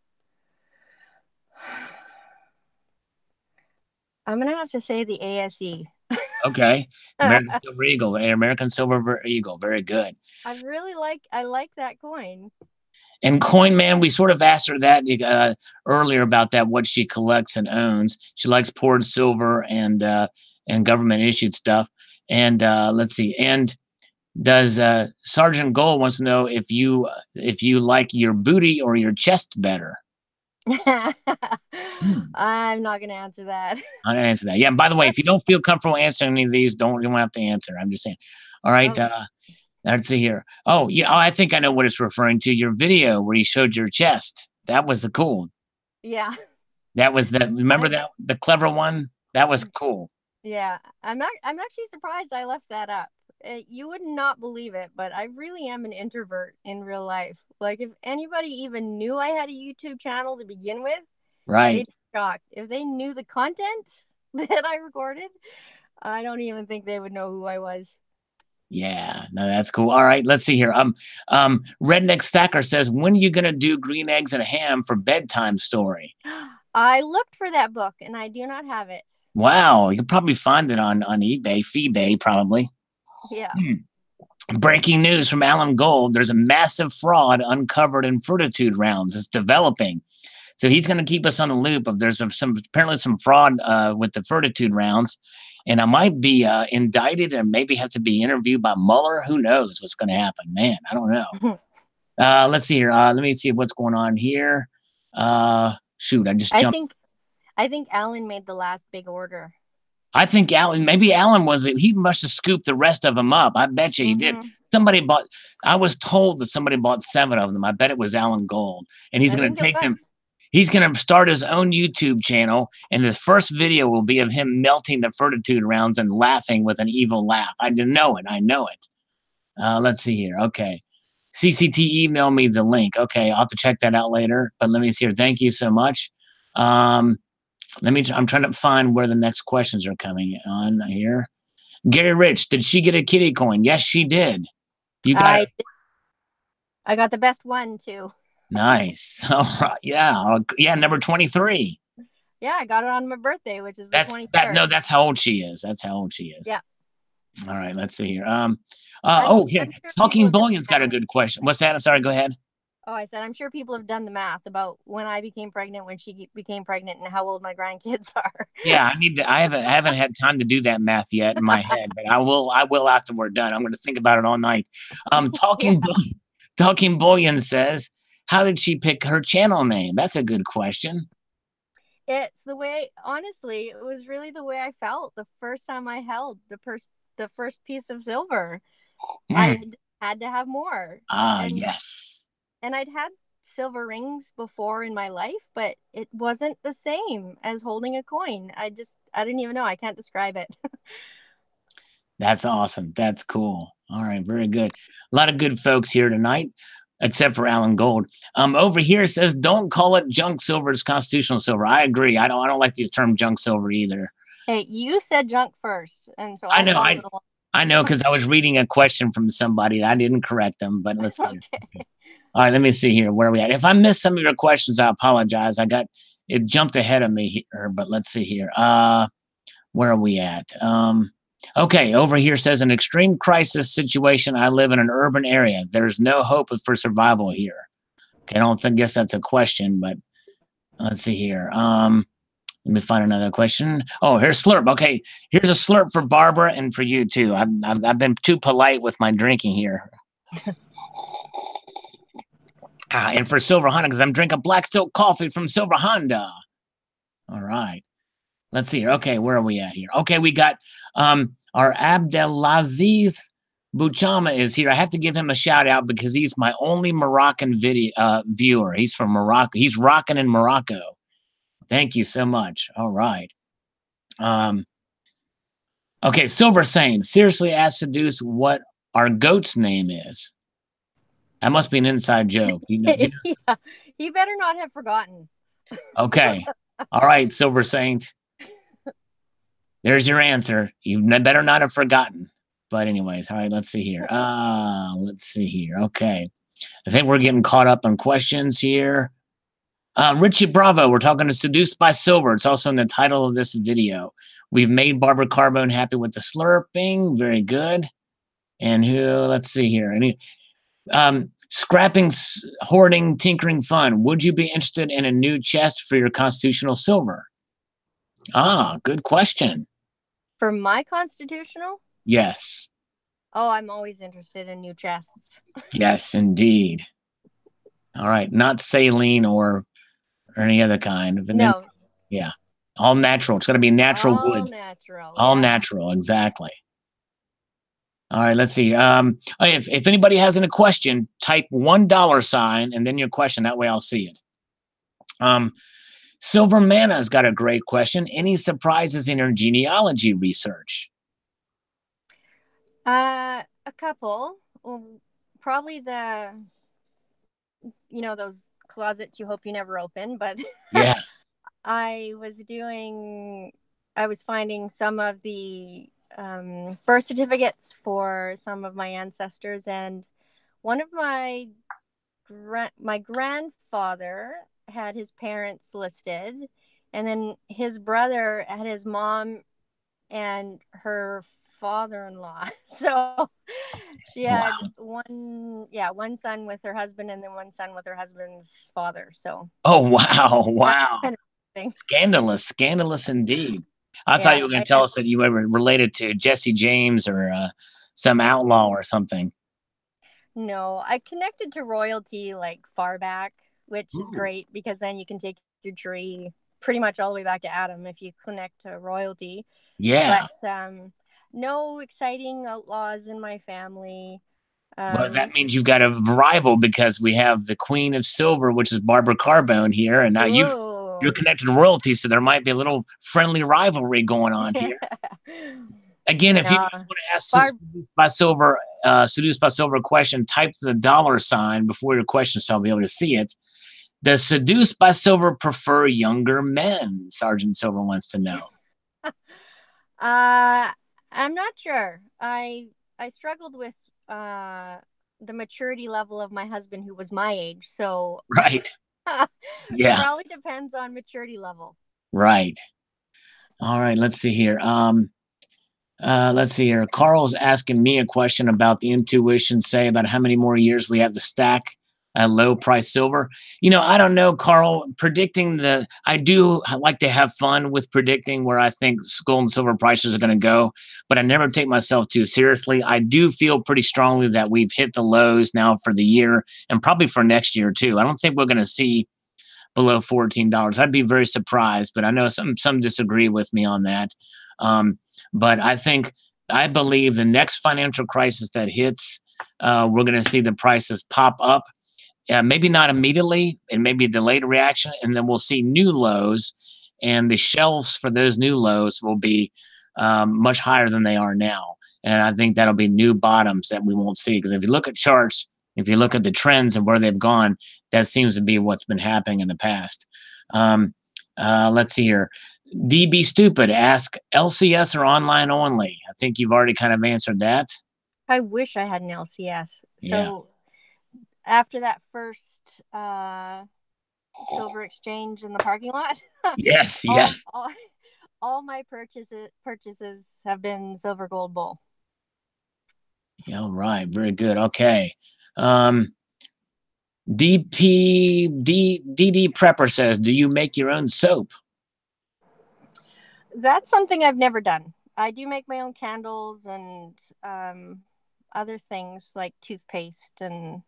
I'm gonna have to say the ASE. Okay. American Silver Eagle. American Silver Eagle. Very good. I like that coin. And Coin Man, we sort of asked her that earlier about that, what she collects and owns. She likes poured silver and government issued stuff. And let's see. And does Sergeant Gold wants to know if you like your booty or your chest better? I'm not gonna answer that. I'm gonna answer that. Yeah. By the way, if you don't feel comfortable answering any of these, you don't have to answer. I'm just saying. All right. Okay. Let's see here. Oh, yeah. Oh, I think I know what it's referring to. Your video where you showed your chest. That was the cool. Yeah. That was the remember I'm, that the clever one? That was cool. yeah. I'm actually surprised I left that up. You would not believe it, but I really am an introvert in real life. Like if anybody even knew I had a YouTube channel to begin with, Right. they'd be shocked. If they knew the content that I recorded, I don't even think they would know who I was. Yeah, no, that's cool. All right, let's see here. Redneck Stacker says, when are you gonna do green eggs and ham for bedtime story? I looked for that book and I do not have it. Wow, you can probably find it on eBay, Feebay, probably. Yeah. Breaking news from Alan Gold: there's a massive fraud uncovered in Fortitude rounds. It's developing. So he's going to keep us on the loop of there's some apparently some fraud with the Fortitude rounds, and I might be indicted and maybe have to be interviewed by Mueller. Who knows what's going to happen? Man, I don't know. Let's see here. Let me see what's going on here. Shoot, I just I jumped. think I think Alan made the last big order. I think maybe Alan was, he must have scooped the rest of them up. I bet you he did. Somebody bought, I was told that somebody bought 7 of them. I bet it was Alan Gold. And he's I going think to it take was. them. He's going to start his own YouTube channel. And his first video will be of him melting the Fortitude rounds and laughing with an evil laugh. I know it. I know it. Let's see here. Okay. CCT emailed me the link. Okay. I'll have to check that out later. But let me see here. Thank you so much. I'm trying to find where the next questions are coming on here. Gary Rich, did she get a kitty coin? Yes, she did. You got it. I got the best one too. Nice. All right. Yeah. Yeah. Number 23. Yeah, I got it on my birthday, which is the That's that. 23rd. No, that's how old she is. That's how old she is. Yeah. All right. Let's see here. Here. I'm sure people Talking have done Bullion's got a good question. What's that? I'm sorry. Go ahead. Oh, I said I'm sure people have done the math about when I became pregnant, when she became pregnant, and how old my grandkids are. Yeah, I need to. I haven't had time to do that math yet in my head, but I will. I will after we're done. I'm going to think about it all night. Yeah. Talking Bullion says, how did she pick her channel name? That's a good question. It's the way, honestly, it was really the way I felt the first time I held the first piece of silver. I had to have more. Yes. And I'd had silver rings before in my life, but it wasn't the same as holding a coin. I didn't even know. I can't describe it. That's awesome. That's cool. All right, very good. A lot of good folks here tonight, except for Alan Gold. Over here says, don't call it junk silver, it's constitutional silver. I agree. I don't like the term junk silver either. Hey, you said junk first, and so I know. follow it along. I know, because I was reading a question from somebody. I didn't correct them, but let's see. Okay. All right, let me see here. Where are we at? If I missed some of your questions, I apologize. It jumped ahead of me here, but let's see here. Where are we at? Okay, over here says, an extreme crisis situation. I live in an urban area. There's no hope for survival here. Okay, guess that's a question, but let's see here. Let me find another question. Oh, here's slurp. Okay, here's a slurp for Barbara and for you too. I've been too polite with my drinking here. And for Silver Honda, because I'm drinking Black Silk coffee from Silver Honda. All right. Let's see here. Okay, where are we at here? Okay, we got our Abdelaziz Bouchama is here. I have to give him a shout out because he's my only Moroccan viewer. He's from Morocco. He's rocking in Morocco. Thank you so much. All right. Okay, Silver saying, seriously ask Seduced what our goat's name is. That must be an inside joke. Yeah, he better not have forgotten. Okay. All right, Silver Saint. There's your answer. You better not have forgotten. But anyways, all right, let's see here. Let's see here. Okay. I think we're getting caught up on questions here. Richie Bravo, we're talking to Seduced by Silver. It's also in the title of this video. We've made Barbara Carbone happy with the slurping. Very good. And who, let's see here. Scrapping, hoarding, tinkering fun. Would you be interested in a new chest for your constitutional silver? Good question. For my constitutional? Yes. Oh, I'm always interested in new chests. Yes, indeed. All right. Not saline or any other kind. But No. Yeah. All natural. It's got to be natural All wood. natural. All yeah. natural. Exactly. All right. Let's see. If anybody has any question, type $1 and then your question. That way I'll see it. Silver Mana's got a great question. Any surprises in your genealogy research? A couple. Well, probably those closets you hope you never open, but Yeah. I was finding some of the birth certificates for some of my ancestors, and one of my grandfather had his parents listed, and then his brother had his mom and her father-in-law. So she had one son with her husband and then one son with her husband's father. So Wow. kind of Scandalous indeed. I thought you were going to tell us that you were related to Jesse James or some outlaw or something. No, I connected to royalty like far back, which is great because then you can take your tree pretty much all the way back to Adam if you connect to royalty. Yeah. But no exciting outlaws in my family. Well, that means you've got a rival because we have the Queen of Silver, which is Barbara Carbone here, and now you're connected to royalty, so there might be a little friendly rivalry going on here. Again, if you want to ask Seduced by Silver a question, type the $sign before your question so I'll be able to see it. Does Seduced by Silver prefer younger men? Sergeant Silver wants to know. I'm not sure. I struggled with the maturity level of my husband, who was my age. So right. Yeah. It probably depends on maturity level. Right. All right. Let's see here. Carl's asking me a question about the intuition, say about how many more years we have to stack a low price silver. I don't know, Carl, I do like to have fun with predicting where I think gold and silver prices are going to go, but I never take myself too seriously. I do feel pretty strongly that we've hit the lows now for the year and probably for next year too. I don't think we're going to see below $14. I'd be very surprised, but I know some disagree with me on that. But I believe the next financial crisis that hits, we're going to see the prices pop up. Maybe not immediately, and maybe a delayed reaction, and then we'll see new lows, and the shelves for those new lows will be much higher than they are now. And I think that'll be new bottoms that we won't see. Because if you look at charts, if you look at the trends of where they've gone, that seems to be what's been happening in the past. Let's see here. DB Stupid ask LCS or online only. I think you've already kind of answered that. I wish I had an LCS. Yeah. So after that first silver exchange in the parking lot, yes, all my purchases have been silver gold bull. Yeah, all right, very good. Okay. DD Prepper says, do you make your own soap? That's something I've never done. I do make my own candles and other things like toothpaste and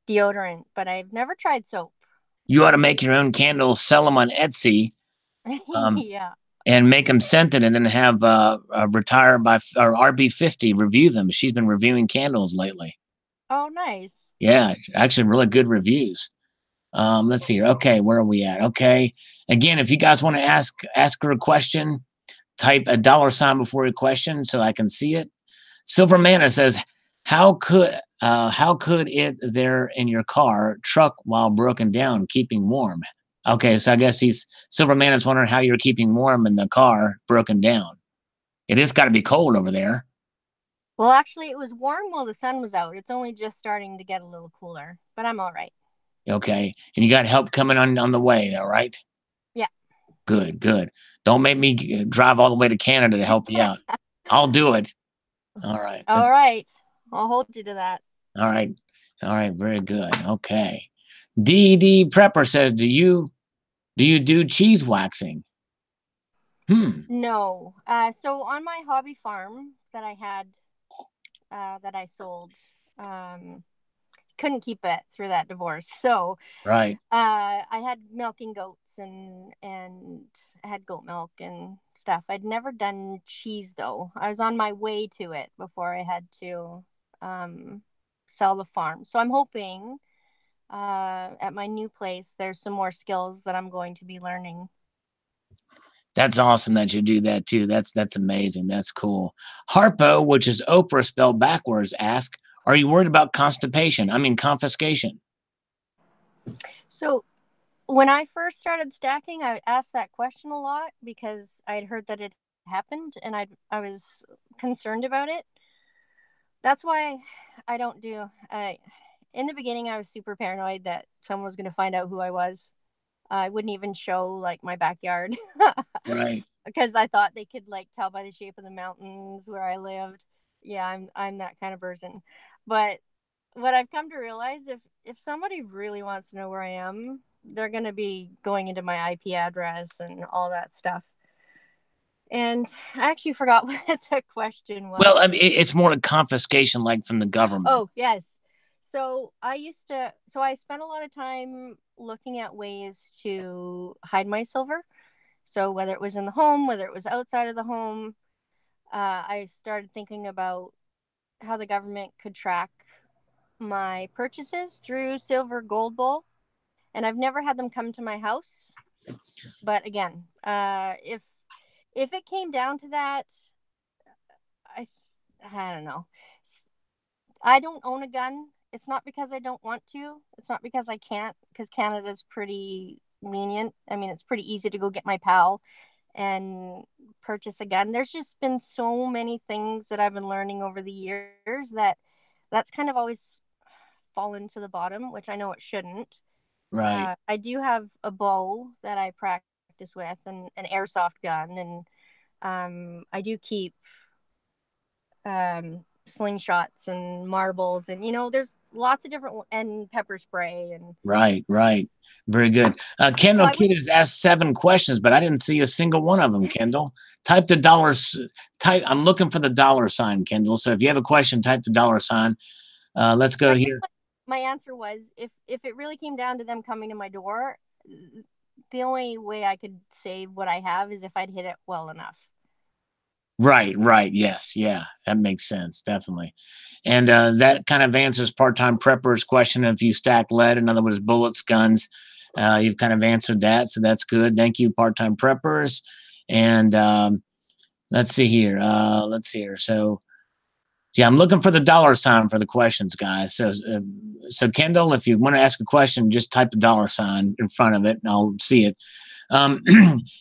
deodorant, but I've never tried soap. You ought to make your own candles, sell them on Etsy. Yeah. And make them scented, and then have Retire by or RB50 review them. She's been reviewing candles lately. Oh, nice. Yeah, actually, really good reviews. Let's see here. Okay, where are we at? Okay, again, if you guys want to ask her a question, type a $sign before your question so I can see it. Silver Mana says, how could How could it there in your car truck while broken down, keeping warm? Okay, so I guess he's Silverman is wondering how you're keeping warm in the car broken down. It is got to be cold over there. Well, actually, it was warm while the sun was out. It's only just starting to get a little cooler, but I'm all right. Okay, and you got help coming on the way. All right, Yeah. good, good. Don't make me drive all the way to Canada to help you out. I'll do it. All right. All right. I'll hold you to that. All right. All right. Very good. Okay. DD Prepper says, do you do cheese waxing? Hmm. No. So on my hobby farm that I had, that I sold, um, couldn't keep it through that divorce. So Right. I had milking goats and I had goat milk and stuff. I'd never done cheese though. I was on my way to it before I had to um, sell the farm. So I'm hoping at my new place there's some more skills that I'm going to be learning. That's awesome that you do that too. That's amazing. That's cool. Harpo, which is Oprah spelled backwards, asks, are you worried about constipation? I mean confiscation. So when I first started stacking, I would ask that question a lot because I'd heard that it happened and I was concerned about it. That's why I don't do. In the beginning, I was super paranoid that someone was going to find out who I was. I wouldn't even show like my backyard Right. because I thought they could like tell by the shape of the mountains where I lived. Yeah, I'm that kind of person. But what I've come to realize, if somebody really wants to know where I am, they're going to be going into my IP address and all that stuff. And I actually forgot what the question Well, was. I mean, it's more a confiscation like from the government. Oh, yes. So I spent a lot of time looking at ways to hide my silver. So whether it was in the home, whether it was outside of the home, I started thinking about how the government could track my purchases through Silver Gold Bowl. And I've never had them come to my house. But again, if it came down to that, I I don't know. I don't own a gun. It's not because I don't want to. It's not because I can't, because Canada's pretty lenient. I mean, it's pretty easy to go get my pal and purchase a gun. There's just been so many things that I've been learning over the years that that's kind of always fallen to the bottom, which I know it shouldn't. Right. I do have a bow that I practice with and an airsoft gun, and I do keep slingshots and marbles, and there's lots of different and pepper spray, and Right, right. Very good. so Kendall I Kidd wouldn't. has asked 7 questions, but I didn't see a single one of them, Kendall. Type the dollars. Type. I'm looking for the dollar sign, Kendall. So if you have a question, type the dollar sign. Let's go I guess here. my answer was if it really came down to them coming to my door, the only way I could save what I have is if I'd hit it well enough. Right, right. Yes, yeah. That makes sense. Definitely. And that kind of answers part-time prepper's question. If you stack lead, in other words, bullets, guns, you've kind of answered that. So that's good. Thank you, part-time preppers. And let's see here. Let's see here. So yeah, I'm looking for the dollar sign for the questions, guys. So Kendall, if you want to ask a question, just type the dollar sign in front of it, and I'll see it. Um,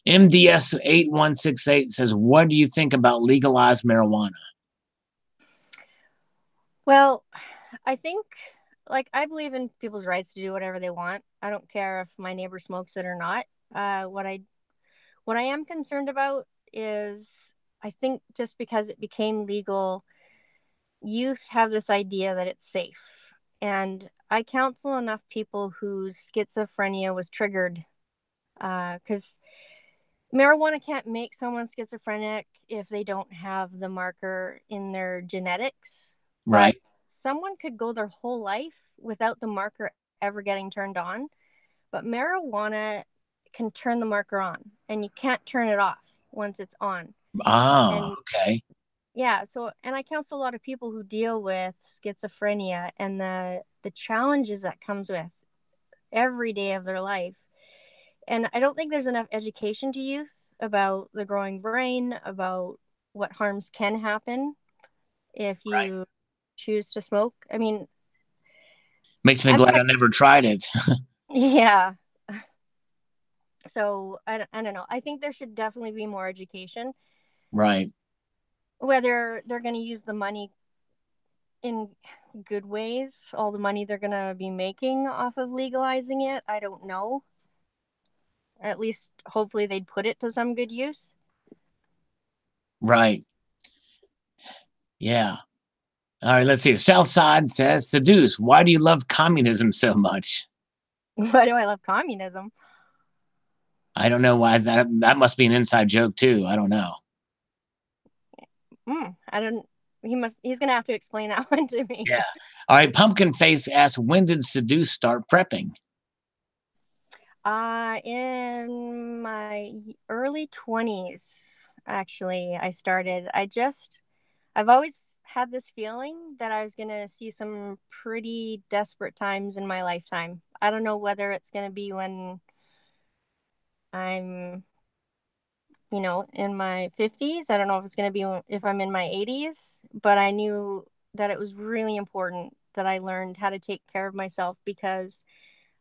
MDS 8168 says, "What do you think about legalized marijuana?" Well, I think I believe in people's rights to do whatever they want. I don't care if my neighbor smokes it or not. What I am concerned about is I think just because it became legal, youth have this idea that it's safe. And I counsel enough people whose schizophrenia was triggered because marijuana can't make someone schizophrenic if they don't have the marker in their genetics. But Right. someone could go their whole life without the marker ever getting turned on. But marijuana can turn the marker on, and you can't turn it off once it's on. Ah, And okay. yeah, so and I counsel a lot of people who deal with schizophrenia and the challenges that comes with every day of their life. And I don't think there's enough education to youth about the growing brain, about what harms can happen if Right. you choose to smoke. I mean, Makes me I'm glad kind I never tried it. yeah. So I don't know. I think there should definitely be more education, Right. whether they're going to use the money in good ways, all the money they're going to be making off of legalizing it. I don't know. At least hopefully they'd put it to some good use. Right. Yeah. All right, let's see. Southside says, Seduce, why do you love communism so much? Why do I love communism? I don't know why that must be an inside joke too. I don't know. I don't. He's gonna have to explain that one to me. Yeah. All right. Pumpkin Face asks, when did Seduce start prepping? In my early 20s, actually, I started. I've always had this feeling that I was gonna see some pretty desperate times in my lifetime. I don't know whether it's gonna be when I'm, in my 50s. I don't know if it's gonna be if I'm in my 80s, but I knew that it was really important that I learned how to take care of myself because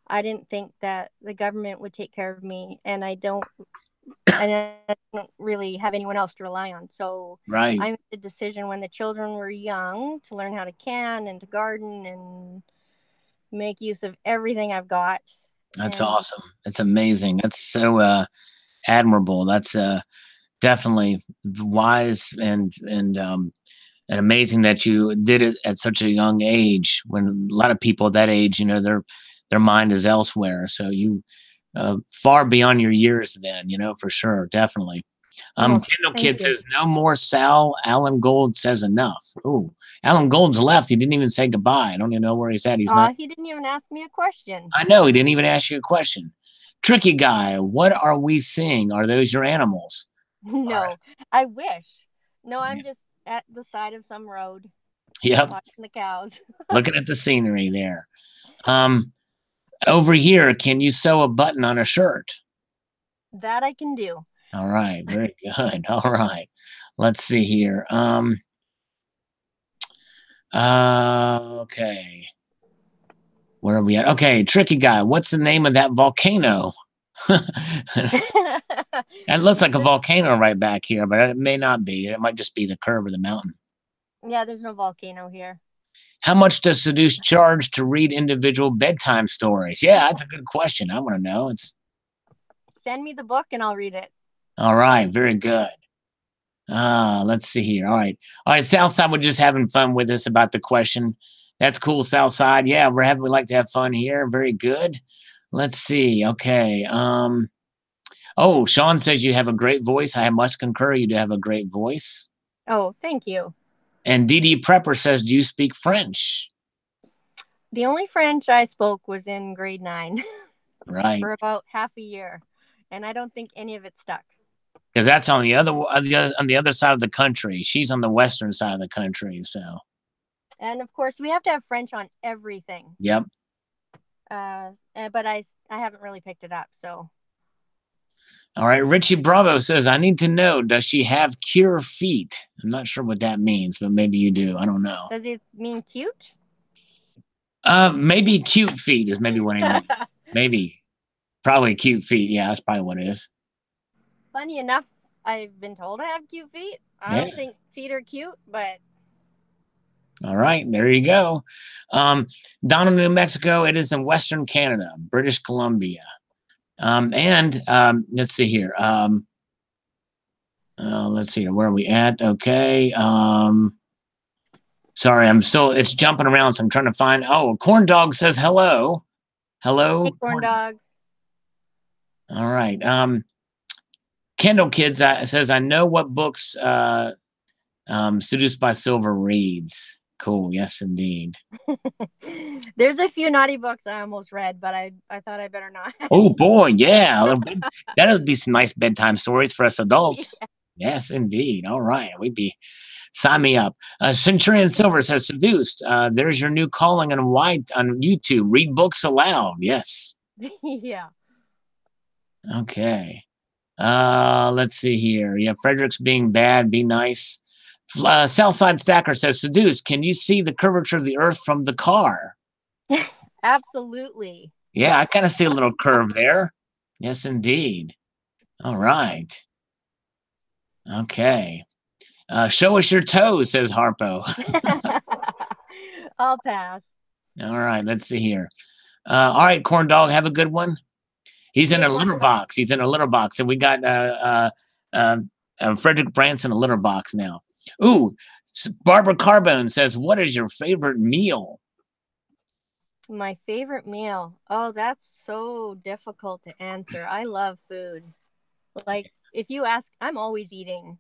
I didn't think that the government would take care of me, and I don't really have anyone else to rely on. So Right. I made a decision when the children were young to learn how to can and to garden and make use of everything I've got. That's And awesome. That's amazing. That's so admirable. That's definitely wise and amazing that you did it at such a young age when a lot of people at that age, their mind is elsewhere. So you far beyond your years then, for sure, definitely. oh, Kendall thank Kid you. says no more Sal. Alan Gold says enough. Ooh, Alan Gold's left. He didn't even say goodbye. I don't even know where he's at. He's not. He didn't even ask me a question. I know he didn't even ask you a question. Tricky guy, what are we seeing? Are those your animals? All right. No, I wish. No, Yeah. I'm just at the side of some road Yep. watching the cows. Looking at the scenery there. Um, Over here, can you sew a button on a shirt? That I can do. All right, very good. All right. Let's see here. Okay. Where are we at? Okay, tricky guy. What's the name of that volcano? It looks like a volcano right back here, but it may not be. It might just be the curve of the mountain. Yeah, there's no volcano here. How much does Seduce charge to read individual bedtime stories? Yeah, that's a good question. I want to know. It's Send me the book and I'll read it. all right. Very good. Let's see here. All right. All right. Southside, we're just having fun with us about the question. That's cool, Southside. Yeah, we like to have fun here. Very good. Let's see. Okay. Oh, Sean says you have a great voice. I must concur. You do have a great voice. Oh, thank you. And DD Prepper says, do you speak French? The only French I spoke was in grade 9 Right. for about half a year, and I don't think any of it stuck. Because that's on the other side of the country. She's on the western side of the country. So, And of course, we have to have French on everything. yep. But I haven't really picked it up. So All right. Richie Bravo says, I need to know, does she have cure feet? I'm not sure what that means, but maybe you do. I don't know. does it mean cute? Maybe cute feet is maybe what I mean. Maybe. Probably cute feet. Yeah, that's probably what it is. Funny enough, I've been told I have cute feet. I Yeah. don't think feet are cute, but All right. There you go. Donald, New Mexico. It is in Western Canada, British Columbia. And let's see here. Let's see here. Where are we at? Okay. Sorry, it's jumping around, so I'm trying to find. Oh, Corn Dog says hello. hey, Hello. corn dog. All right. Kendall Kids says, I know what books Seduced by Silver reads. Cool. Yes, indeed. There's a few naughty books I almost read, but I thought I better not. Oh, boy. Yeah. That would be some nice bedtime stories for us adults. Yeah. Yes, indeed. All right. Sign me up. Centurion Silver says, Seduced. There's your new calling on white on YouTube. Read books aloud. Yes. Yeah. Okay. Let's see here. Yeah, Frederick's being bad. Be nice. Southside Stacker says, Seduced, can you see the curvature of the Earth from the car? Absolutely. Yeah, I kind of see a little curve there. Yes, indeed. All right. Okay. Show us your toes, says Harpo. I'll pass. All right, let's see here. All right, Corn Dog, have a good one. He's in You a as well. litter box. He's in a litter box. And we got Frederick Branson, a litter box now. Ooh, Barbara Carbone says, what is your favorite meal? My favorite meal. Oh, that's so difficult to answer. I love food. Like, if you ask, I'm always eating.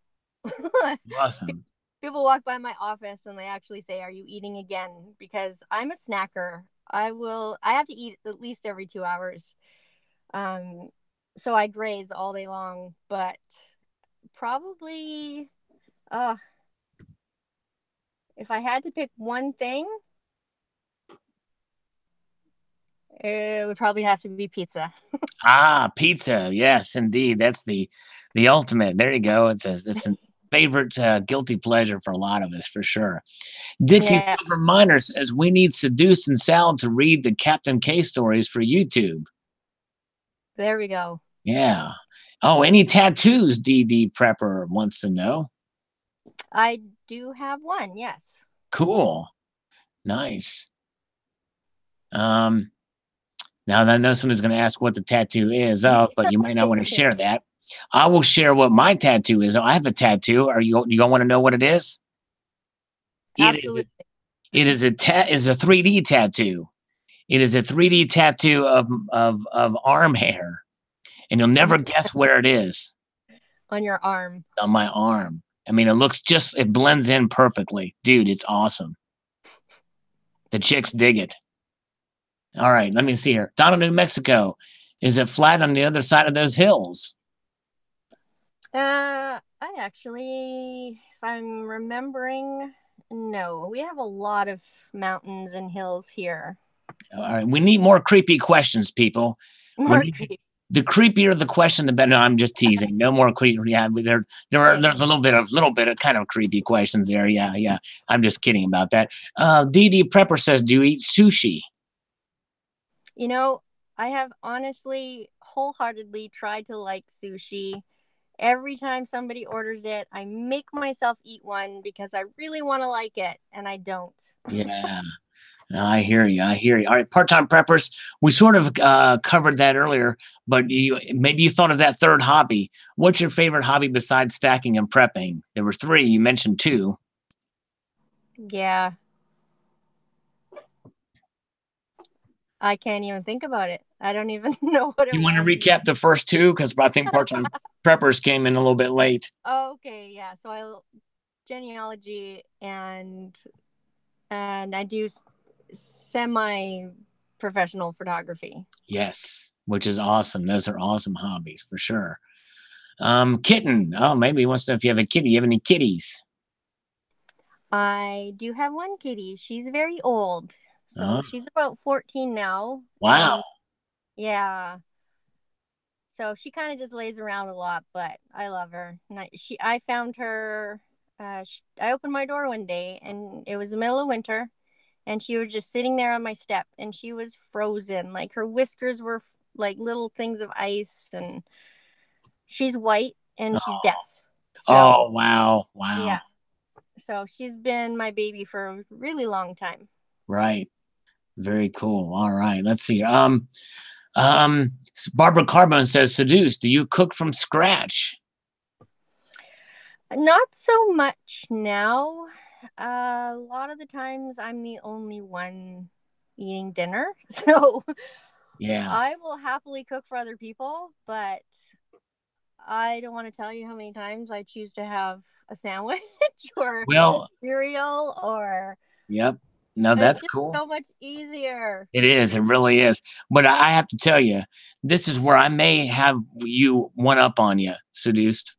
Awesome. People walk by my office and they actually say, "Are you eating again?" Because I'm a snacker. I have to eat at least every 2 hours. Um, so I graze all day long, but probably, uh, if I had to pick one thing, it would probably have to be pizza. Pizza. Yes, indeed. That's the ultimate. There you go. It's a favorite guilty pleasure for a lot of us, for sure. Dixie Yeah, Silver Miner says, we need Seduced and Sal to read the Captain K stories for YouTube. there we go. Yeah. Oh, any tattoos? DD Prepper wants to know. I do have one, yes. Cool. Nice. Um, Now I know someone's going to ask what the tattoo is, but you might not want to share that. I will share what my tattoo is. I have a tattoo. You gonna want to know what it is? Absolutely. It is a 3D tattoo. It is a 3D tattoo of arm hair, and you'll never guess where it is. On your arm. On my arm. I mean, it blends in perfectly, dude. It's awesome. The chicks dig it. All right, let me see here. Donald, New Mexico. Is it flat on the other side of those hills? I actually, if I'm remembering, no, we have a lot of mountains and hills here. All right, we need more creepy questions, people. More creepy. The creepier the question, the better. No, I'm just teasing. No more creepy. Yeah, there's a little bit of kind of creepy questions there. Yeah, yeah. I'm just kidding about that. DD Prepper says, "Do you eat sushi?" You know, I have honestly, wholeheartedly tried to like sushi. Every time somebody orders it, I make myself eat one because I really want to like it, and I don't. Yeah. No, I hear you. I hear you. All right, part-time preppers. We sort of covered that earlier, but maybe you thought of that third hobby. What's your favorite hobby besides stacking and prepping? There were three. You mentioned two. Yeah, I can't even think about it. I don't even know what it You want to was. recap the first two? Because I think part-time preppers came in a little bit late. Okay, yeah. So I genealogy and I do semi professional photography. Yes, which is awesome. Those are awesome hobbies for sure. Kitten. Oh, maybe he wants to know if you have a kitty. You have any kitties? I do have one kitty. She's very old. So Oh, she's about 14 now. wow. And yeah. So she kind of just lays around a lot, but I love her. And I found her I opened my door one day and it was the middle of winter and she was just sitting there on my step and she was frozen. Like her whiskers were like little things of ice and she's white and she's deaf. So, Oh, wow. Wow. yeah. So she's been my baby for a really long time. Right. Very cool. All right. Let's see. Barbara Carbone says, Seduced, do you cook from scratch? Not so much now. A lot of the times I'm the only one eating dinner. So Yeah. I will happily cook for other people, but I don't want to tell you how many times I choose to have a sandwich or Well, cereal or yep. No, it's that's just cool. so much easier. It is. It really is. But I have to tell you, this is where I may have you one up on you, Seduced,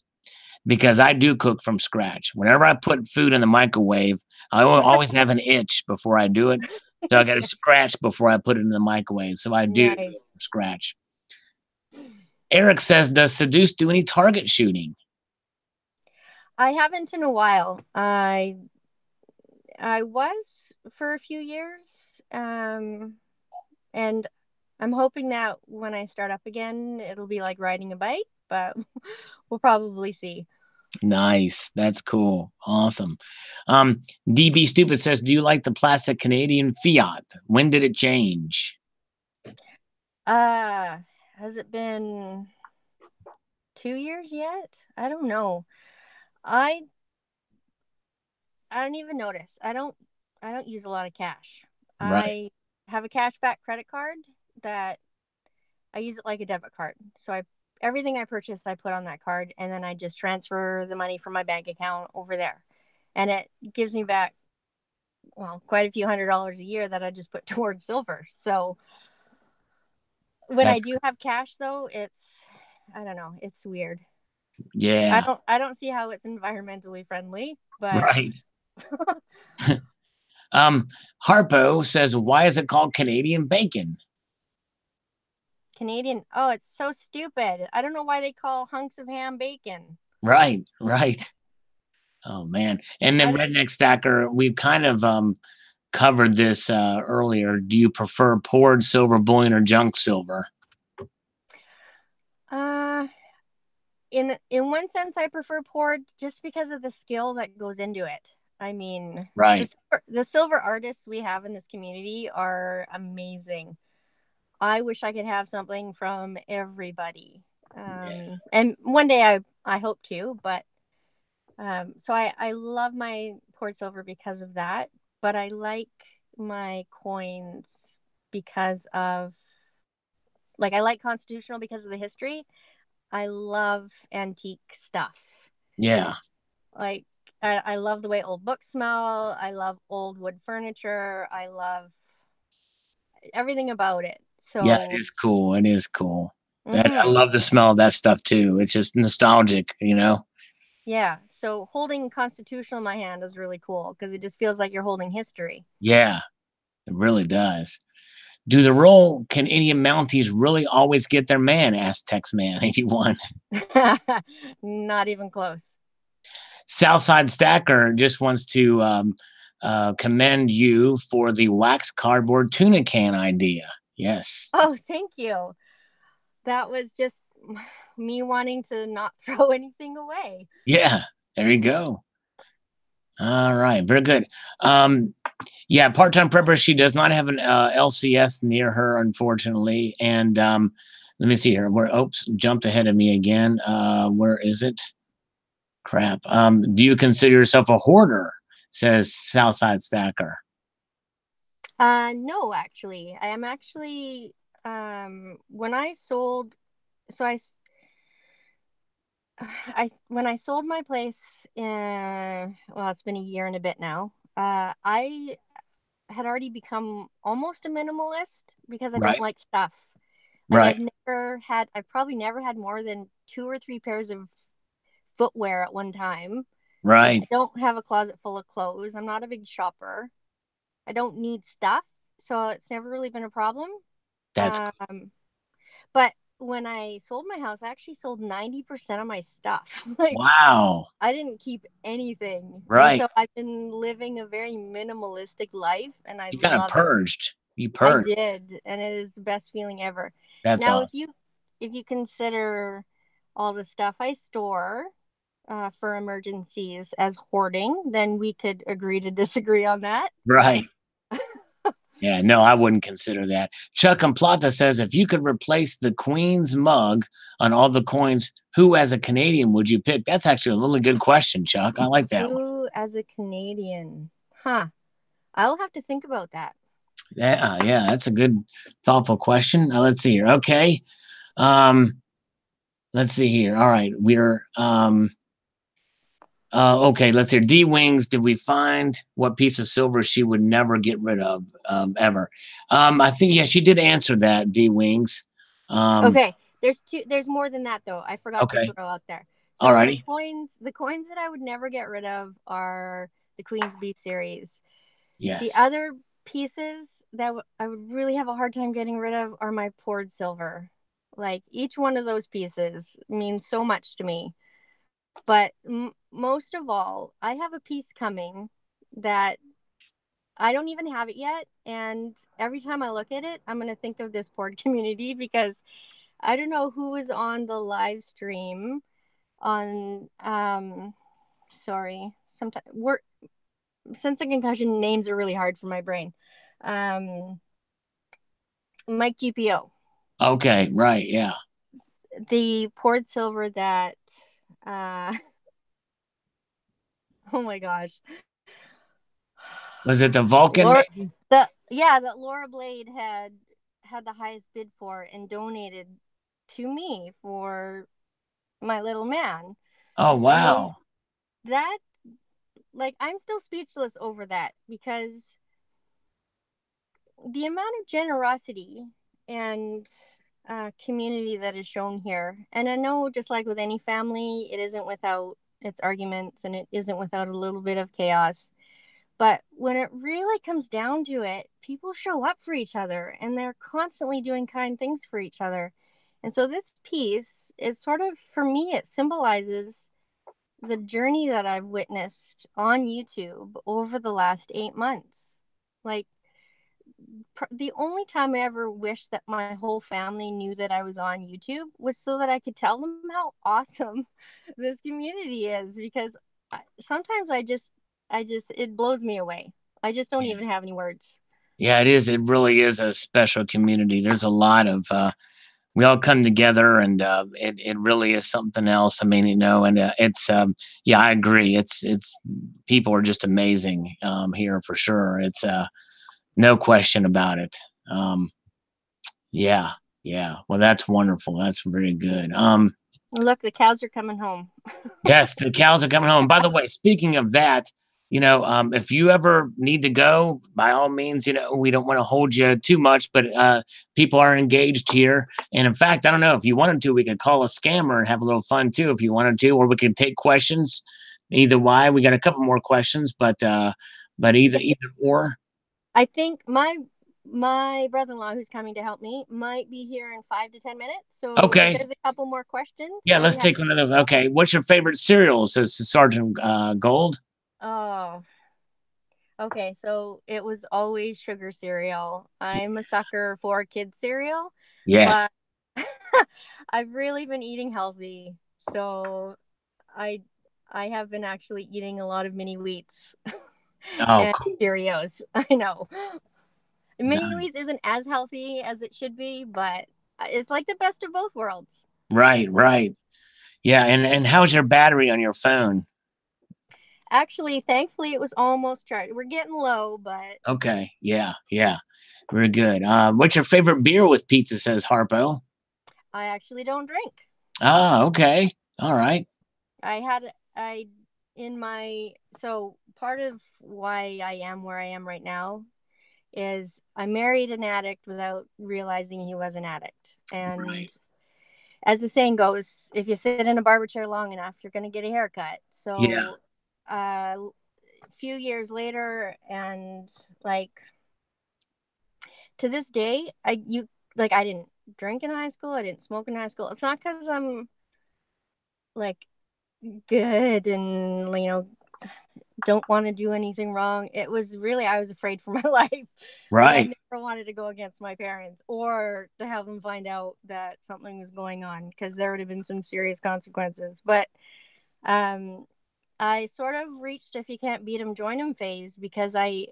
because I do cook from scratch. Whenever I put food in the microwave, I always have an itch before I do it. So I got to scratch before I put it in the microwave. So I do Nice. from scratch. Eric says, does Seduce do any target shooting? I haven't in a while. I was for a few years, and I'm hoping that when I start up again, it'll be like riding a bike, but we'll probably see. Nice. That's cool. Awesome. Um, DB Stupid says, do you like the plastic Canadian fiat? When did it change? Uh, has it been 2 years yet? I don't know. I I don't even notice. I don't use a lot of cash. Right. I have a cashback credit card that I use it like a debit card. So I everything I purchase I put on that card and then I just transfer the money from my bank account over there. And it gives me back well, quite a few $100s a year that I just put towards silver. So when I That, do have cash though, I don't know, it's weird. yeah. I don't see how it's environmentally friendly, but Right. Um, Harpo says, why is it called Canadian bacon? Canadian, oh, it's so stupid. I don't know why they call hunks of ham bacon. Right. Right. Oh man. And then I Redneck Stacker, we kind of covered this earlier. Do you prefer poured silver bullion or junk silver? uh in one sense I prefer poured just because of the skill that goes into it. I mean, Right. the silver artists we have in this community are amazing. I wish I could have something from everybody. Yeah. And one day I hope to, but so I love my poured silver because of that, but I like my coins because of like I like constitutional because of the history. I love antique stuff. Yeah. Like I love the way old books smell. I love old wood furniture. I love everything about it. Yeah, it So, is cool. It is cool. That I mm-hmm. love the smell of that stuff too. It's just nostalgic, you know? Yeah. So holding constitutional in my hand is really cool because it just feels like you're holding history. Yeah, it really does. Do the royal Canadian Mounties really always get their man? Asked Texman81. Not even close. Southside Stacker just wants to commend you for the wax cardboard tuna can idea. Yes. Oh, thank you. That was just me wanting to not throw anything away. Yeah, there you go. All right, very good. Yeah, part-time prepper. She does not have an LCS near her, unfortunately. And let me see here. Where? Oops, jumped ahead of me again. Where is it? Crap. Do you consider yourself a hoarder? Says Southside Stacker. No, actually, I am actually when I sold, so I when I sold my place well, it's been a year and a bit now. I had already become almost a minimalist because I don't Right. like stuff. Like Right. I've probably never had more than two or three pairs of footwear at one time. Like I Right. don't have a closet full of clothes. I'm not a big shopper. I don't need stuff, so it's never really been a problem. That's Um, but when I sold my house, I actually sold 90% of my stuff. Like wow. I didn't keep anything. And Right. so I've been living a very minimalistic life and I You kind of love it. purged. You I purged. did, and it is the best feeling ever. That's Now, awesome. if you consider all the stuff I store for emergencies as hoarding, then we could agree to disagree on that. Right. Yeah, no, I wouldn't consider that. Chuck and Plata says if you could replace the Queen's mug on all the coins, who as a Canadian would you pick? That's actually a really good question, Chuck. I like that one. Who, as a Canadian, huh? I'll have to think about that. Yeah, yeah, that's a good, thoughtful question. Let's see here. Okay. Um, let's see here. All right. Okay, let's hear. D Wings, did we find what piece of silver she would never get rid of ever? I think, yeah, she did answer that, D Wings. Um, Okay, there's more than that though. I forgot to okay. throw out there. All So righty. the coins that I would never get rid of are the Queen's B series. The Yes. other pieces that I would really have a hard time getting rid of are my poured silver. Like each one of those pieces means so much to me. But most of all, I have a piece coming that I don't even have it yet. And every time I look at it, I'm going to think of this poor community because I don't know who was on the live stream on, sorry, sometimes we're, since the concussion, names are really hard for my brain. Um, Mike GPO, Okay, right, yeah. the poured silver that, uh, oh my gosh, Was it the Vulcan Laura, maybe? that Laura Blade had the highest bid for and donated to me for my little man. Oh, I mean, wow. that, like, I'm still speechless over that because the amount of generosity and community that is shown here. And I know, just like with any family, it isn't without its arguments and it isn't without a little bit of chaos. But when it really comes down to it, people show up for each other and they're constantly doing kind things for each other. And so this piece is sort of, for me, it symbolizes the journey that I've witnessed on YouTube over the last 8 months. Like, the only time I ever wished that my whole family knew that I was on YouTube was so that I could tell them how awesome this community is. Because sometimes it blows me away. I just don't Yeah. even have any words. Yeah, it is. It really is a special community. There's a lot of we all come together, and it really is something else. I mean, and it's yeah, I agree. It's people are just amazing here for sure. It's no question about it. Um, yeah, yeah. Well, that's wonderful. That's very good. Look, the cows are coming home. Yes, the cows are coming home. By the way, speaking of that, if you ever need to go, by all means, we don't want to hold you too much, but people are engaged here. And in fact, I don't know if you wanted to, we could call a scammer and have a little fun too, if you wanted to, or we could take questions. Either way, we got a couple more questions, but either or. I think my brother-in-law who's coming to help me might be here in 5 to 10 minutes. So if Okay, there's a couple more questions, yeah, I'd be let's happy. take another. Okay, what's your favorite cereal? Says Sergeant Gold. Oh, okay. So it was always sugar cereal. I'm a sucker for kids cereal, Yes. but I've really been eating healthy. So I I have been actually eating a lot of mini wheats Oh, and cool. Cheerios. I know. Mini wheats Nice. isn't as healthy as it should be, but it's like the best of both worlds. Right, right. Yeah, and how's your battery on your phone? Actually, thankfully, it was almost charged. We're getting low, but Okay, yeah, yeah, very good. What's your favorite beer with pizza? Says Harpo. I actually don't drink. Ah, okay, all right. I had I in my so part of why I am where I am right now is I married an addict without realizing he was an addict. And Right. as the saying goes, if you sit in a barber chair long enough, you're going to get a haircut. Yeah, So, a few years later, and like to this day, I didn't drink in high school. I didn't smoke in high school. It's not because I'm like good and don't want to do anything wrong. It was really, I was afraid for my life. Like, I right. never wanted to go against my parents or to have them find out that something was going on because there would have been some serious consequences. But um, I sort of reached if you can't beat them, join them phase because I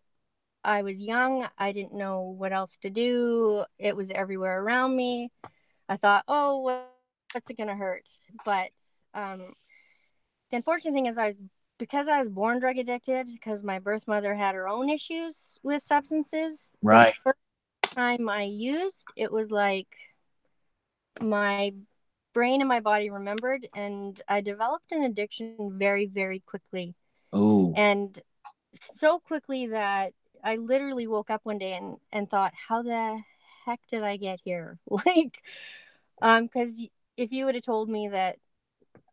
was young. I didn't know what else to do. It was everywhere around me. I thought, oh, what's it gonna hurt? But um, the unfortunate thing is, because I was born drug addicted, because my birth mother had her own issues with substances. The Right. first time I used, it was like my brain and my body remembered, and I developed an addiction very, very quickly, Oh, and so quickly that I literally woke up one day and thought, how the heck did I get here? Like, because if you would have told me that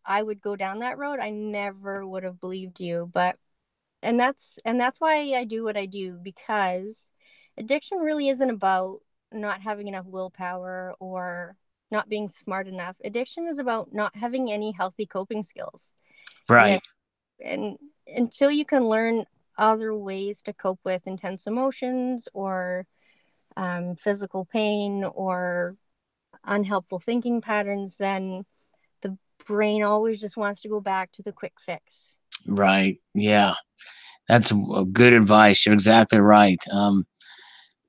I would go down that road, I never would have believed you. But and that's why I do what I do, because addiction really isn't about not having enough willpower or not being smart enough. Addiction is about not having any healthy coping skills. and then Right. and until you can learn other ways to cope with intense emotions or physical pain or unhelpful thinking patterns, then the brain always just wants to go back to the quick fix. Right. Yeah. That's good advice. You're exactly right.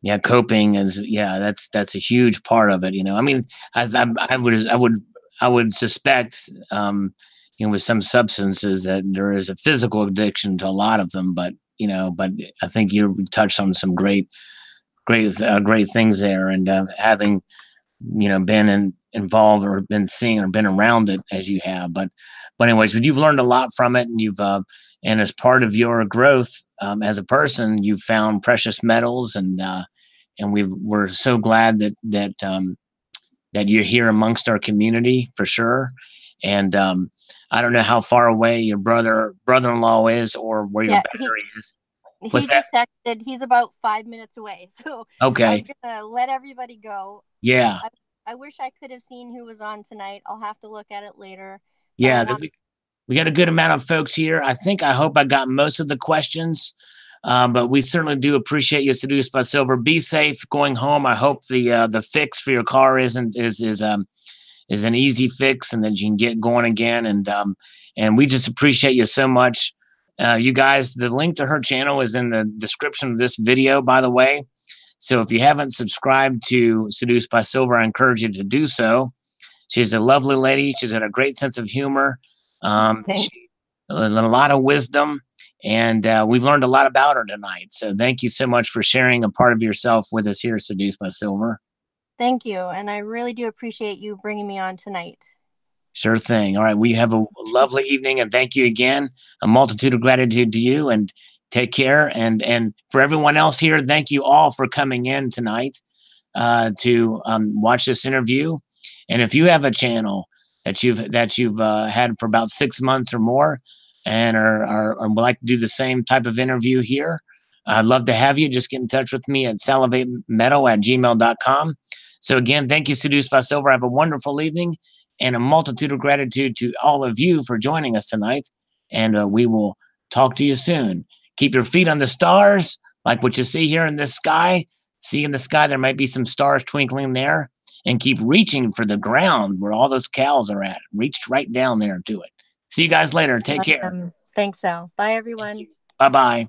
Yeah, coping is, yeah, that's a huge part of it. I mean, I would suspect, with some substances that there is a physical addiction to a lot of them, but I think you touched on some great things there, and having been involved or been seeing or been around it as you have. But anyways, but you've learned a lot from it, and you've and as part of your growth as a person, you've found precious metals, and we're so glad that you're here amongst our community for sure. And I don't know how far away your brother-in-law is, or where your Yeah, he battery is. he What's that? just texted. He's about 5 minutes away, so I'm Okay. gonna let everybody go. Yeah. I wish I could have seen who was on tonight. I'll have to look at it later. But I Yeah. want We got a good amount of folks here. I hope I got most of the questions. But we certainly do appreciate you, Seduced by Silver. Be safe going home. I hope the fix for your car is an easy fix, and that you can get going again. And we just appreciate you so much. You guys, the link to her channel is in the description of this video, by the way. So if you haven't subscribed to Seduced by Silver, I encourage you to do so. She's a lovely lady. She's got a great sense of humor. thanks. A lot of wisdom, and we've learned a lot about her tonight. So thank you so much for sharing a part of yourself with us here, Seduced by Silver. Thank you, and I really do appreciate you bringing me on tonight. Sure thing. All right. We have a lovely evening, and thank you again. A multitude of gratitude to you, and take care. And for everyone else here, thank you all for coming in tonight to watch this interview. And if you have a channel that you've had for about 6 months or more, and are would like to do the same type of interview here, I'd love to have you. Just get in touch with me at salivatemetal@gmail.com. So again, thank you, Seduced by Silver. Have a wonderful evening, and a multitude of gratitude to all of you for joining us tonight. And we will talk to you soon. Keep your feet on the stars, like what you see here in this sky. See in the sky, there might be some stars twinkling there. And keep reaching for the ground where all those cows are at. Reach right down there to it. See you guys later. Take care. Thanks, Al. Bye, everyone. Bye bye.